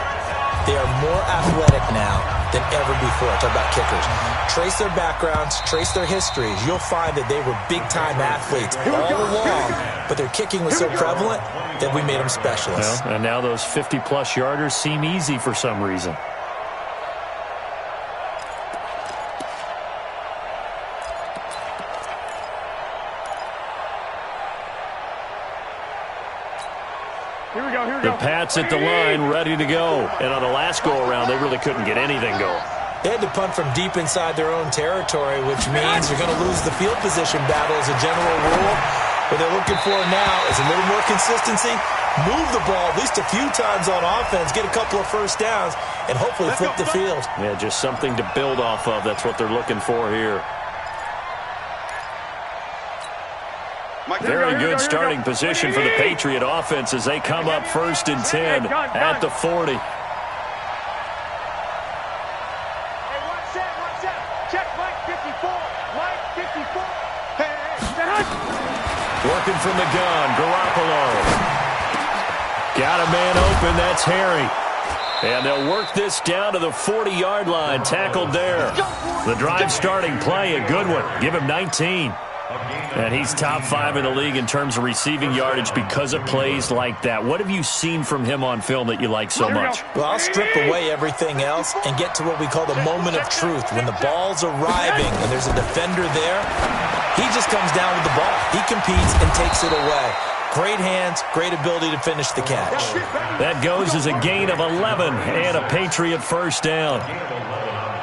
They are more athletic now than ever before. Talk about kickers. Trace their backgrounds, trace their histories. You'll find that they were big-time athletes all along, but their kicking was so prevalent that we made them specialists. Well, and now those 50-plus yarders seem easy for some reason. The Pats at the line, ready to go. And on the last go-around, they really couldn't get anything going. They had to punt from deep inside their own territory, which means you're going to lose the field position battle as a general rule. What they're looking for now is a little more consistency, move the ball at least a few times on offense, get a couple of first downs, and hopefully flip the field. Yeah, just something to build off of. That's what they're looking for here. Very good starting position for the Patriot offense as they come up 1st and 10 at the 40. Hey, one set. Check Mike 54. Mike 54. Hey. Working from the gun, Garoppolo. Got a man open, that's Harry. And they'll work this down to the 40-yard line, tackled there. The drive starting play, a good one. Give him 19. And he's top 5 in the league in terms of receiving yardage because of plays like that. What have you seen from him on film that you like so much? Well, I'll strip away everything else and get to what we call the moment of truth. When the ball's arriving and there's a defender there, he just comes down with the ball. He competes and takes it away. Great hands, great ability to finish the catch. That goes as a gain of 11 and a Patriot first down.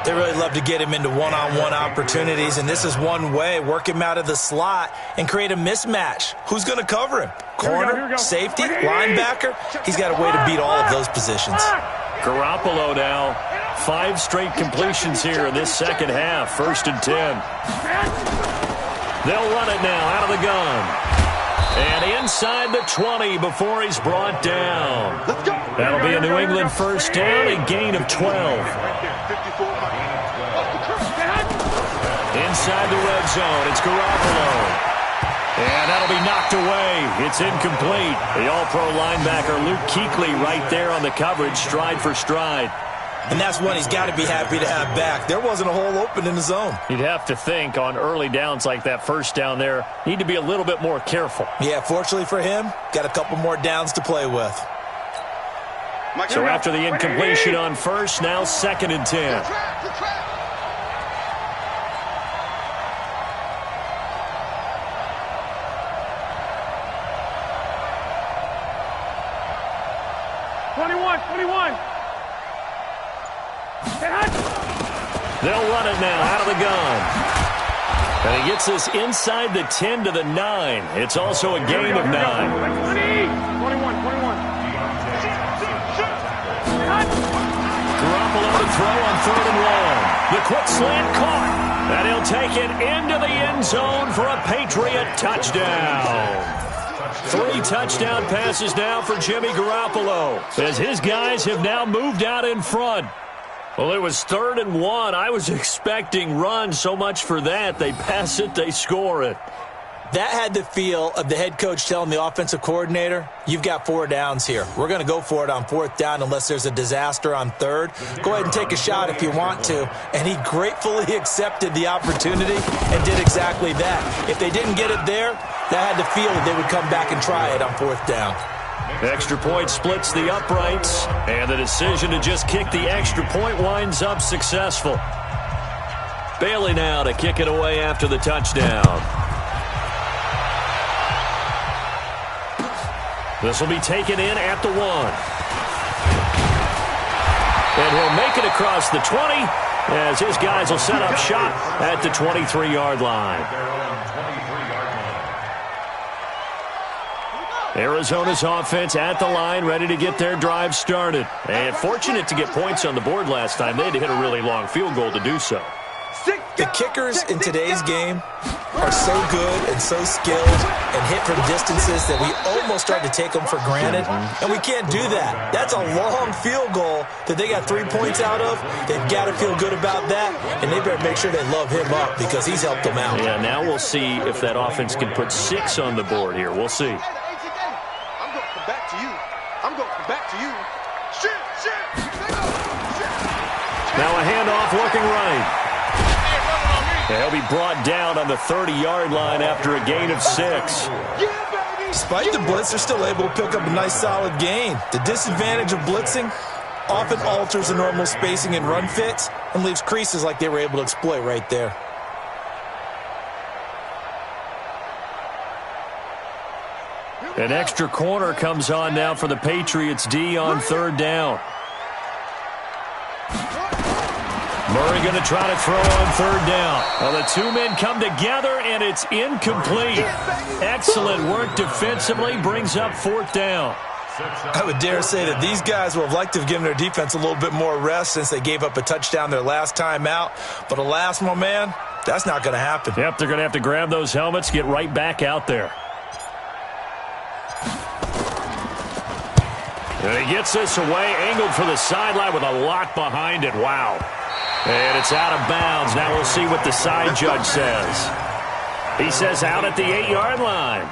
They really love to get him into one-on-one opportunities, and this is one way. Work him out of the slot and create a mismatch. Who's going to cover him? Corner, safety, linebacker? He's got a way to beat all of those positions. Garoppolo now, 5 straight completions here in this second half. 1st and 10. They'll run it now out of the gun. And inside the 20 before he's brought down. That'll be a New England first down, a gain of 12. Inside the red zone, it's Garoppolo. And that'll be knocked away. It's incomplete. The all-pro linebacker Luke Kuechly right there on the coverage, stride for stride. And that's one he's got to be happy to have back. There wasn't a hole open in the zone. You'd have to think on early downs like that first down there, need to be a little bit more careful. Yeah, fortunately for him, got a couple more downs to play with. So after the incompletion on first, now 2nd and 10. They'll run it now out of the gun. And he gets this inside the 10 to the 9. It's also a gain of 9. 21. Garoppolo to throw on 3rd and long. The quick slant caught. And he'll take it into the end zone for a Patriot touchdown. 3 touchdown passes now for Jimmy Garoppolo as his guys have now moved out in front. Well, it was 3rd and 1. I was expecting run. So much for that. They pass it, they score it. That had the feel of the head coach telling the offensive coordinator, you've got 4 downs here. We're going to go for it on 4th down unless there's a disaster on 3rd. Go ahead and take a shot if you want to. And he gratefully accepted the opportunity and did exactly that. If they didn't get it there, that had the feel that they would come back and try it on 4th down. Extra point splits the uprights, and the decision to just kick the extra point winds up successful. Bailey now to kick it away after the touchdown. This will be taken in at the 1. And he'll make it across the 20 as his guys will set up shop at the 23-yard line. Arizona's offense at the line, ready to get their drive started. And fortunate to get points on the board last time. They had to hit a really long field goal to do so. The kickers in today's game are so good and so skilled and hit from distances that we almost start to take them for granted, and we can't do that. That's a long field goal that they got 3 points out of. They've got to feel good about that, and they better make sure they love him up because he's helped them out. Yeah, now we'll see if that offense can put 6 on the board here. We'll see. I'm going to come back to you. I'm going to come back to you. Shit. Now a handoff looking right. He'll be brought down on the 30-yard line after a gain of 6. Despite the blitz, they're still able to pick up a nice solid gain. The disadvantage of blitzing often alters the normal spacing and run fits and leaves creases like they were able to exploit right there. An extra corner comes on now for the Patriots D on 3rd down. Murray going to try to throw on 3rd down. Well, the 2 men come together, and it's incomplete. Excellent work defensively, brings up 4th down. I would dare say that these guys would have liked to have given their defense a little bit more rest since they gave up a touchdown their last time out. But alas, my man, that's not going to happen. Yep, they're going to have to grab those helmets, get right back out there. And he gets this away, angled for the sideline with a lot behind it. Wow. And it's out of bounds. Now we'll see what the side judge says. He says out at the 8-yard line.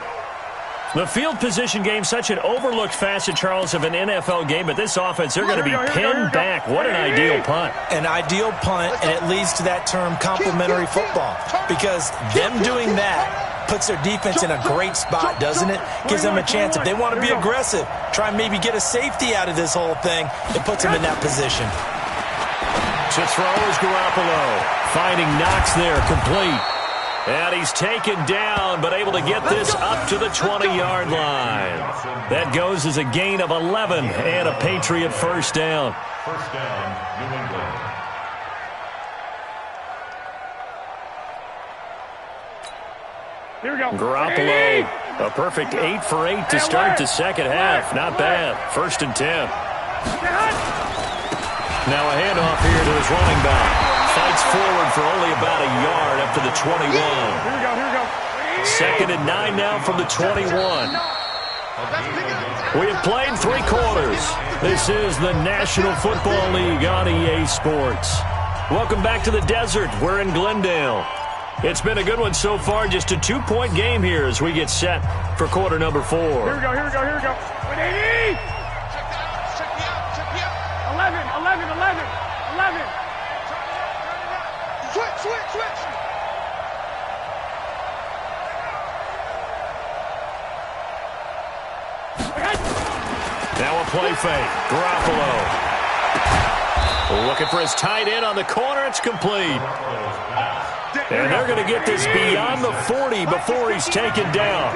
The field position game, such an overlooked facet, Charles, of an NFL game, but this offense, they're going to be pinned back. What an ideal punt. An ideal punt, and it leads to that term complementary football, because them doing that puts their defense in a great spot, doesn't it? Gives them a chance. If they want to be aggressive, try and maybe get a safety out of this whole thing, it puts them in that position. To throw is Garoppolo. Finding Knox there, complete. And he's taken down, but able to get this up to the 20-yard line. That goes as a gain of 11 and a Patriot 1st down. 1st down, New England. Here we go. Garoppolo, a perfect 8 for 8 to start the second half. Not bad. 1st and 10. Now a handoff here to his running back. Fights forward for only about a yard up to the 21. Here we go. 2nd and 9 now from the 21. We have played 3 quarters. This is the National Football League on EA Sports. Welcome back to the desert. We're in Glendale. It's been a good one so far. Just a 2-point game here as we get set for quarter number 4. Here we go. 180. 11. Switch. Now a play fake. Garoppolo. Looking for his tight end on the corner. It's complete. And they're going to get this beyond the 40 before he's taken down.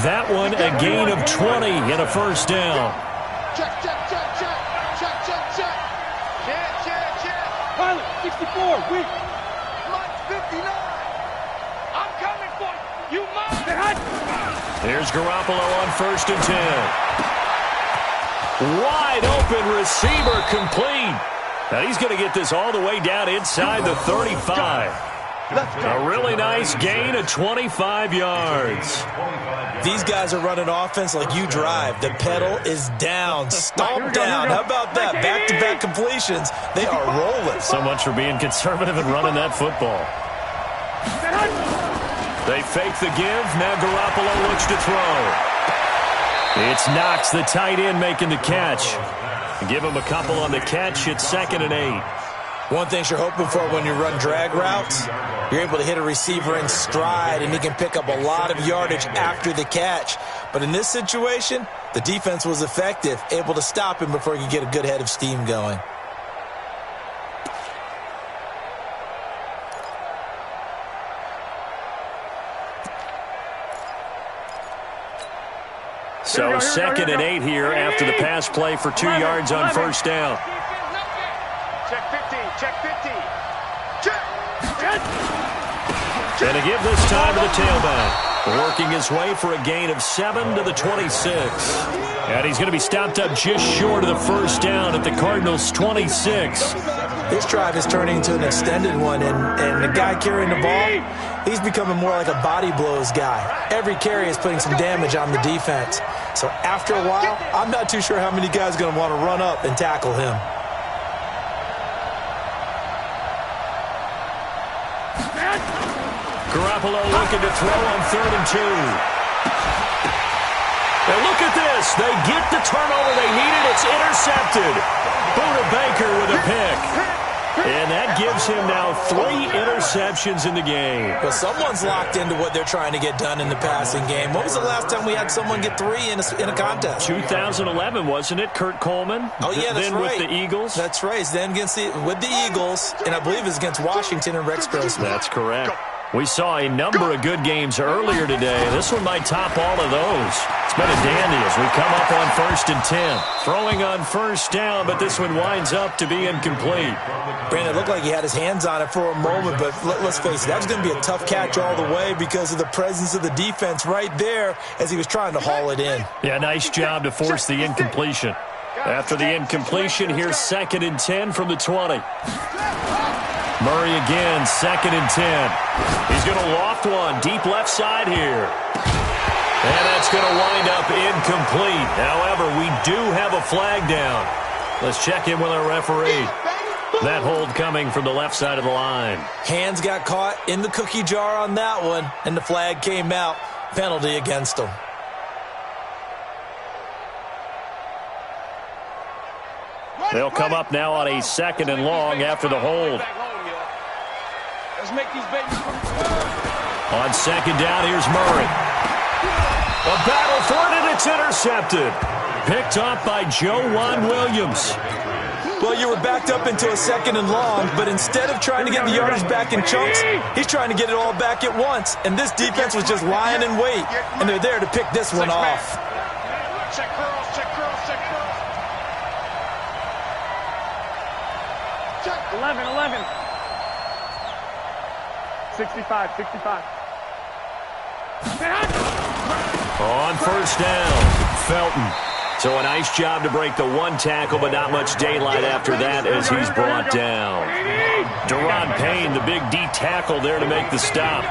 That one a gain of 20 and a 1st down. Check. Pilot, 64, weak. Mike 59. I'm coming for you. You must. Here's Garoppolo on 1st and 10. Wide open receiver complete. Now he's going to get this all the way down inside the 35. A really nice gain of 25 yards. These guys are running offense like you drive. The pedal is down, stomped down. How about that? Back-to-back completions. They are rolling. So much for being conservative and running that football. They fake the give. Now Garoppolo looks to throw. It's Knox, the tight end, making the catch. Give him a couple on the catch. It's 2nd and 8. One thing you're hoping for when you run drag routes, you're able to hit a receiver in stride, and he can pick up a lot of yardage after the catch. But in this situation, the defense was effective, able to stop him before he could get a good head of steam going. So 2nd and 8 here after the pass play for 2 yards on first down. Check 50, check 50. And a give this time to the tailback. Working his way for a gain of 7 to the 26. And he's going to be stopped up just short of the first down at the Cardinals' 26. This drive is turning into an extended one, and the guy carrying the ball, he's becoming more like a body blows guy. Every carry is putting some damage on the defense. So after a while, I'm not too sure how many guys are going to want to run up and tackle him. Garoppolo looking to throw on 3rd and 2. And look at this. They get the turnover they needed. It's intercepted. Buda Baker with a pick. And that gives him now 3 interceptions in the game. Well, someone's locked into what they're trying to get done in the passing game. When was the last time we had someone get 3 in a contest? 2011, wasn't it? Kurt Coleman? Oh, yeah, that's then right. With the Eagles? That's right. Then with the Eagles, and I believe it's against Washington and Rex Grossman. That's correct. We saw a number of good games earlier today. This one might top all of those. It's been a dandy as we come up on 1st and 10. Throwing on first down, but this one winds up to be incomplete. Brandon, it looked like he had his hands on it for a moment, but let's face it, that was going to be a tough catch all the way because of the presence of the defense right there as he was trying to haul it in. Yeah, nice job to force the incompletion. After the incompletion, here's 2nd and 10 from the 20. Murray again, 2nd and 10. He's going to loft one deep left side here. And that's going to wind up incomplete. However, we do have a flag down. Let's check in with our referee. That hold coming from the left side of the line. Hands got caught in the cookie jar on that one, and the flag came out. Penalty against him. They'll come up now on a 2nd and long after the hold. Let's make these babies come. On 2nd down, here's Murray. A battle for it, and it's intercepted. Picked off by Joejuan Williams. Well, you were backed up into a 2nd and long, but instead of trying to get the yardage back in chunks, he's trying to get it all back at once. And this defense was just lying in wait, and they're there to pick this one off. Check girls, check girls, check girls. Check 11. 65. On first down, Felton. So a nice job to break the one tackle, but not much daylight after that as he's brought down. Deron Payne, the big D tackle there to make the stop.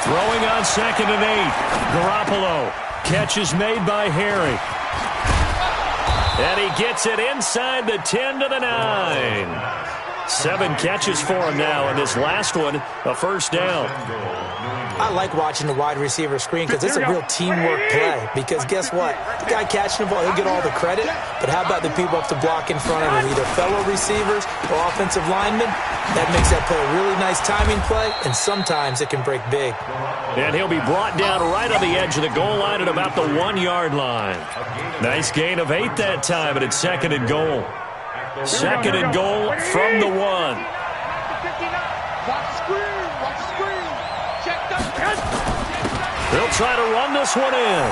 Throwing on 2nd and 8. Garoppolo. Catch is made by Harry. And he gets it inside the 10 to the 9. 7 catches for him now, and this last one, a first down. I like watching the wide receiver screen because it's a real teamwork play. Because guess what? The guy catching the ball, he'll get all the credit. But how about the people up to block in front of him, either fellow receivers or offensive linemen? That makes that play a really nice timing play, and sometimes it can break big. And he'll be brought down right on the edge of the goal line at about the 1-yard line. Nice gain of 8 that time, and it's 2nd and goal. 2nd and goal from the 1. Watch the screen. Check the They'll try to run this one in.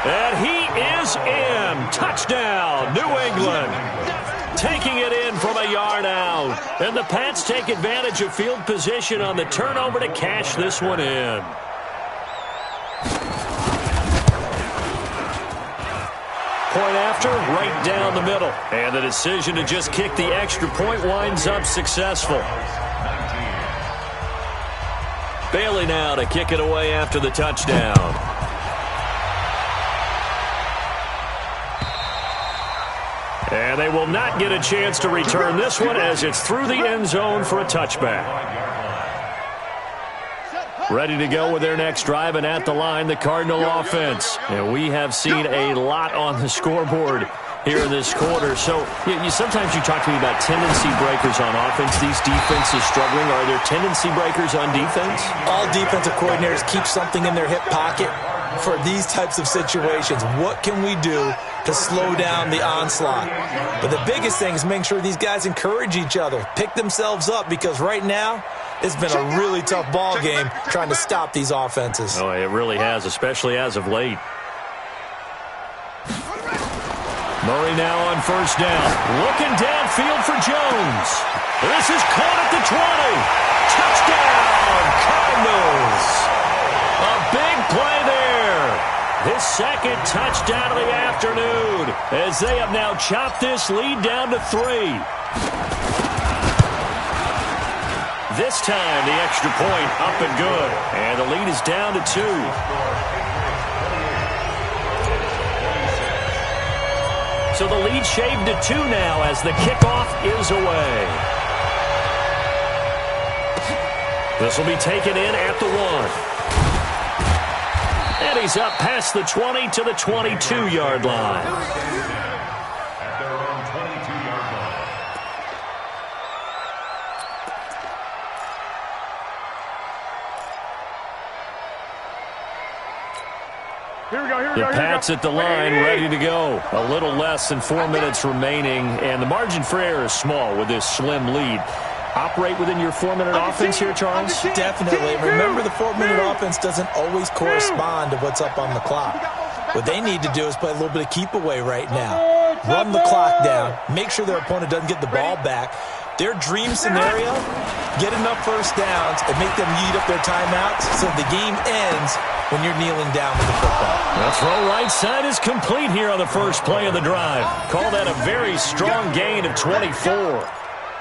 And he is in. Touchdown, New England. Taking it in from a yard out. And the Pats take advantage of field position on the turnover to cash this one in. after? Right down the middle. And the decision to just kick the extra point winds up successful. Bailey now to kick it away after the touchdown. And they will not get a chance to return this one as it's through the end zone for a touchback. Ready to go with their next drive, and at the line, the Cardinal offense. And we have seen a lot on the scoreboard here in this quarter. So sometimes you talk to me about tendency breakers on offense. These defenses struggling. Are there tendency breakers on defense? All defensive coordinators keep something in their hip pocket for these types of situations. What can we do to slow down the onslaught? But the biggest thing is making sure these guys encourage each other, pick themselves up, because right now it's been a really tough ball game trying to stop these offenses. Oh, it really has, especially as of late. Murray now on first down. Looking downfield for Jones. This is caught at the 20. Touchdown, Cardinals. A big play there. His second touchdown of the afternoon as they have now chopped this lead down to 3. This time, the extra point up and good. And the lead is down to 2. So the lead shaved to 2 now as the kickoff is away. This will be taken in at the 1. And he's up past the 20 to the 22-yard line. The Pats at the line, ready to go. A little less than 4 minutes remaining, and the margin for error is small with this slim lead. Operate within your 4-minute offense here, Charles? Definitely. Remember, the 4-minute offense doesn't always correspond to what's up on the clock. What they need to do is play a little bit of keep away right now. Run the clock down. Make sure their opponent doesn't get the ball back. Their dream scenario, get enough first downs and make them eat up their timeouts so the game ends when you're kneeling down with the football. The throw right side is complete here on the first play of the drive. Call that a very strong gain of 24.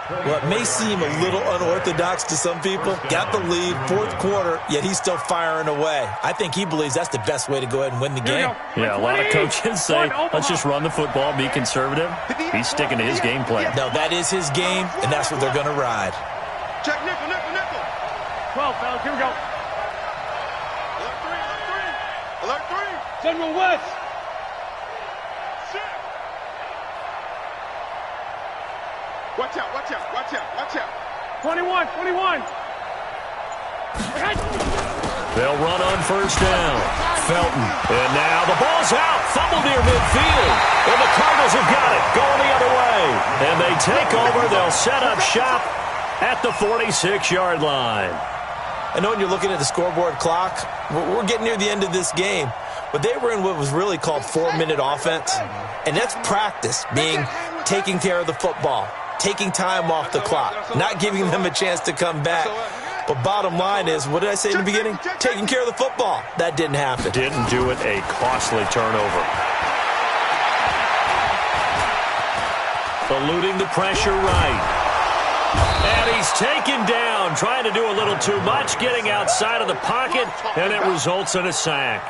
Well, it may seem a little unorthodox to some people. Got the lead, fourth quarter, yet he's still firing away. I think he believes that's the best way to go ahead and win the game. Yeah, a lot of coaches say, let's just run the football, be conservative. He's sticking to his game plan. No, that is his game, and that's what they're going to ride. Check nickel, nickel, nickel. 12, fellas, here we go. Alert 3. General West. 6. Watch out, watch out, watch out, watch out. 21. They'll run on first down. Felton. And now the ball's out. Fumble near midfield. And the Cardinals have got it. Going the other way. And they take over. They'll set up shop at the 46-yard line. I know when you're looking at the scoreboard clock, we're getting near the end of this game. But they were in what was really called 4-minute offense. And that's practice, being taking care of the football, taking time off the clock, not giving them a chance to come back. But bottom line is, what did I say in the beginning? Taking care of the football. That didn't happen. Didn't do it. A costly turnover. Eluding the pressure right. And he's taken down, trying to do a little too much, getting outside of the pocket, and it results in a sack.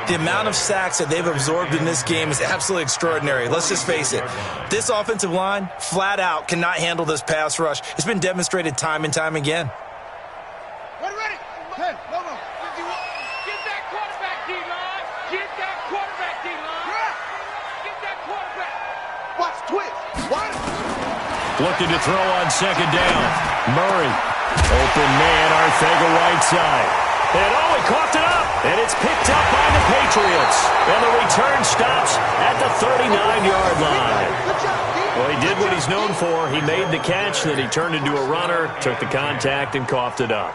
The amount of sacks that they've absorbed in this game is absolutely extraordinary. Let's just face it. This offensive line, flat out, cannot handle this pass rush. It's been demonstrated time and time again. Ready? 10, no. Get that quarterback, D-line. Get that quarterback, D-line. Get that quarterback. Watch, twist. What? Looking to throw on second down. Murray. Open man, Arthega right side. And he coughed it up. And it's picked up by the Patriots. And the return stops at the 39-yard line. Well, he did what he's known for. He made the catch, then he turned into a runner, took the contact, and coughed it up.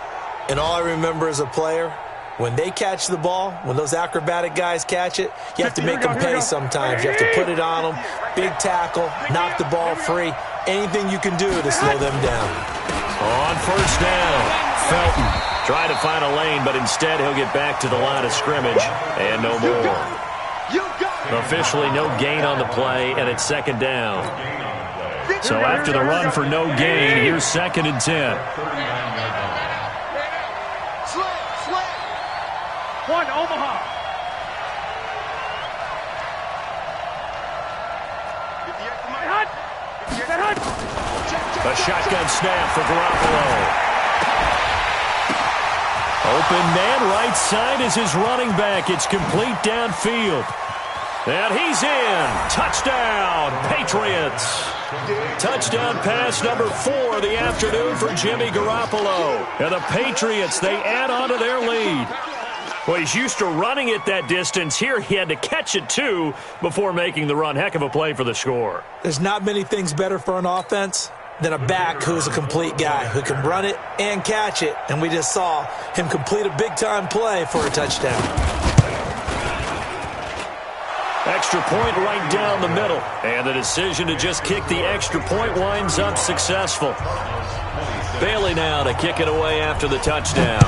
And all I remember as a player, when they catch the ball, when those acrobatic guys catch it, you have to make them pay sometimes. You have to put it on them, big tackle, knock the ball free, anything you can do to slow them down. On first down, Felton trying to find a lane, but instead he'll get back to the line of scrimmage, and no more. Officially no gain on the play, and it's second down. So after the run for no gain, here's 2nd and 10. One, Omaha. A shotgun snap for Garoppolo. Open man right side is his running back. It's complete downfield. And he's in. Touchdown, Patriots. Touchdown pass number 4 of the afternoon for Jimmy Garoppolo. And the Patriots, they add on to their lead. Well, he's used to running it that distance. Here he had to catch it, too, before making the run. Heck of a play for the score. There's not many things better for an offense than a back who's a complete guy who can run it and catch it. And we just saw him complete a big-time play for a touchdown. Extra point right down the middle. And the decision to just kick the extra point winds up successful. Bailey now to kick it away after the touchdown.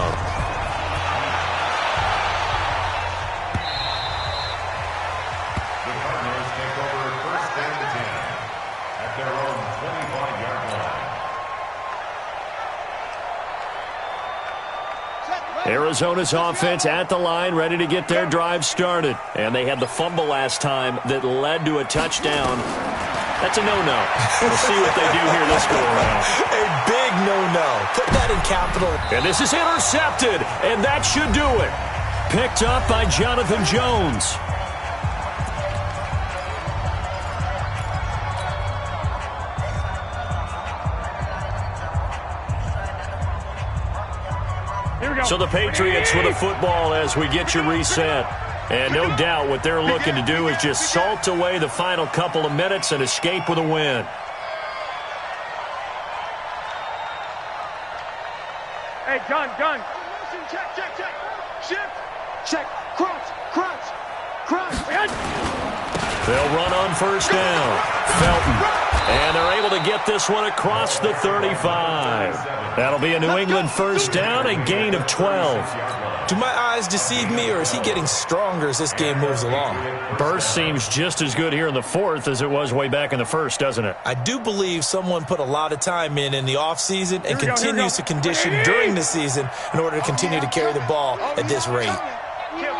Arizona's offense at the line, ready to get their drive started. And they had the fumble last time that led to a touchdown. That's a no-no. We'll see what they do here this go-around. A big no-no. Put that in capital. And this is intercepted, and that should do it. Picked up by Jonathan Jones. So the Patriots with a football as we get you reset. And no doubt what they're looking to do is just salt away the final couple of minutes and escape with a win. Hey, gun. Check. Shift. Check. Crunch. They'll run on first down. Felton. And they're able to get this one across the 35. That'll be a New England first down, a gain of 12. Do my eyes deceive me, or is he getting stronger as this game moves along? Burst seems just as good here in the 4th as it was way back in the 1st, doesn't it? I do believe someone put a lot of time in the offseason and continues to condition during the season in order to continue to carry the ball at this rate. Kill.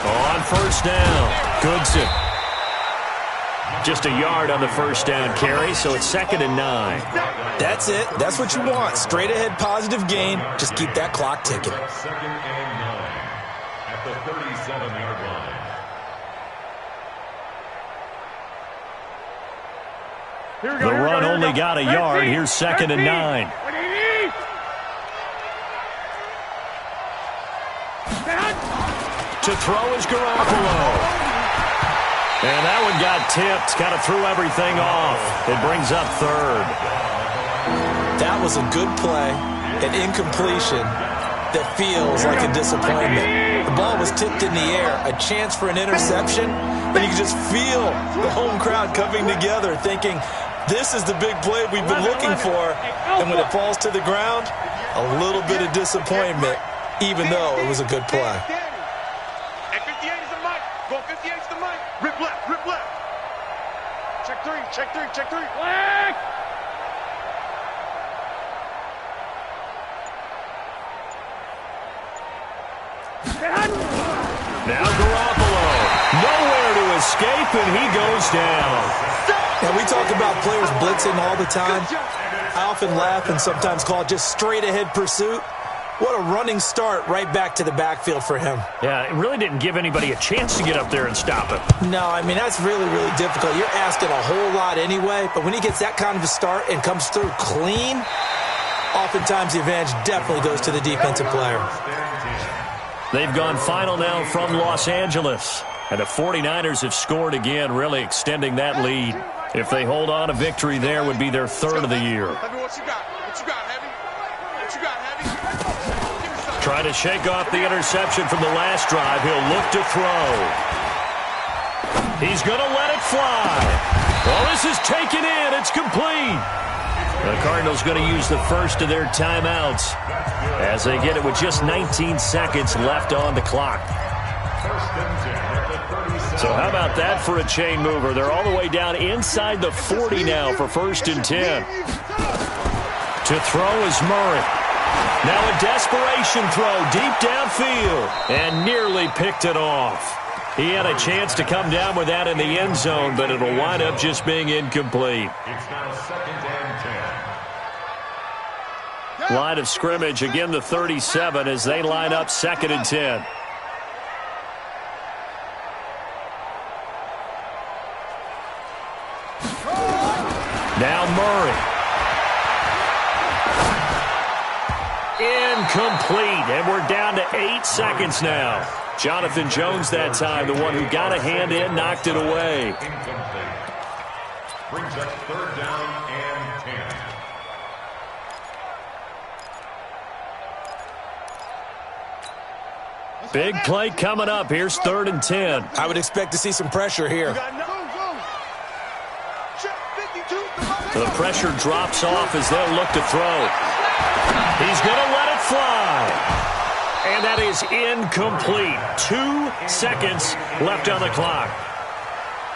On first down, Goodson. Just a yard on the first down carry, so it's 2nd and 9. That's it. That's what you want. Straight ahead positive gain. Just keep that clock ticking. 2nd and 9 at the 37-yard line. The run only got a yard. Here's 2nd and 9. To throw is Garoppolo. And that one got tipped. Kind of threw everything off. It brings up 3rd. That was a good play, an incompletion that feels like a disappointment. The ball was tipped in the air, a chance for an interception, and you can just feel the home crowd coming together thinking, this is the big play we've been looking for. And when it falls to the ground, a little bit of disappointment, even though it was a good play. At 58 is the mic. Go 58 is the mic. Rip left. Check three. Flag! Now Garoppolo. Nowhere to escape, and he goes down. Now, we talk about players blitzing all the time. I often laugh and sometimes call it just straight-ahead pursuit. What a running start right back to the backfield for him. Yeah, it really didn't give anybody a chance to get up there and stop him. No, I mean, that's really, really difficult. You're asking a whole lot anyway, but when he gets that kind of a start and comes through clean, oftentimes the advantage definitely goes to the defensive player. They've gone final now from Los Angeles, and the 49ers have scored again, really extending that lead. If they hold on, a victory there would be their 3rd of the year. What you got, Heavy? Trying to shake off the interception from the last drive. He'll look to throw. He's going to let it fly. Well, this is taken in. It's complete. The Cardinals going to use the first of their timeouts as they get it with just 19 seconds left on the clock. So how about that for a chain mover? They're all the way down inside the 40 now for 1st and 10. To throw is Murray. Now a desperation throw deep downfield and nearly picked it off. He had a chance to come down with that in the end zone, but it'll wind up just being incomplete. It's now 2nd and 10. Line of scrimmage, again the 37 as they line up 2nd and 10. Now Murray. Incomplete, and we're down to 8 seconds now. Jonathan Jones that time, the one who got a hand in, knocked it away. Incomplete. Brings us 3rd down and 10. Big play coming up. Here's 3rd and 10. I would expect to see some pressure here. The pressure drops off as they'll look to throw. He's going to let it fly. And that is incomplete. 2 seconds left on the clock.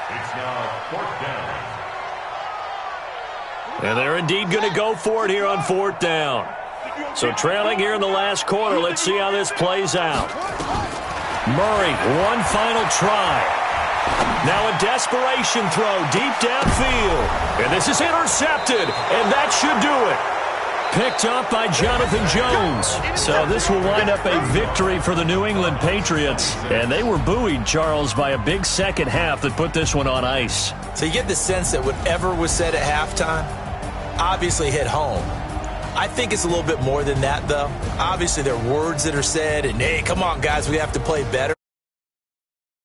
It's now 4th down. And they're indeed going to go for it here on 4th down. So trailing here in the last quarter, let's see how this plays out. Murray, one final try. Now a desperation throw deep downfield. And this is intercepted, and that should do it. Picked up by Jonathan Jones. So this will wind up a victory for the New England Patriots. And they were buoyed, Charles, by a big second half that put this one on ice. So you get the sense that whatever was said at halftime obviously hit home. I think it's a little bit more than that, though. Obviously, there are words that are said, and, hey, come on, guys, we have to play better.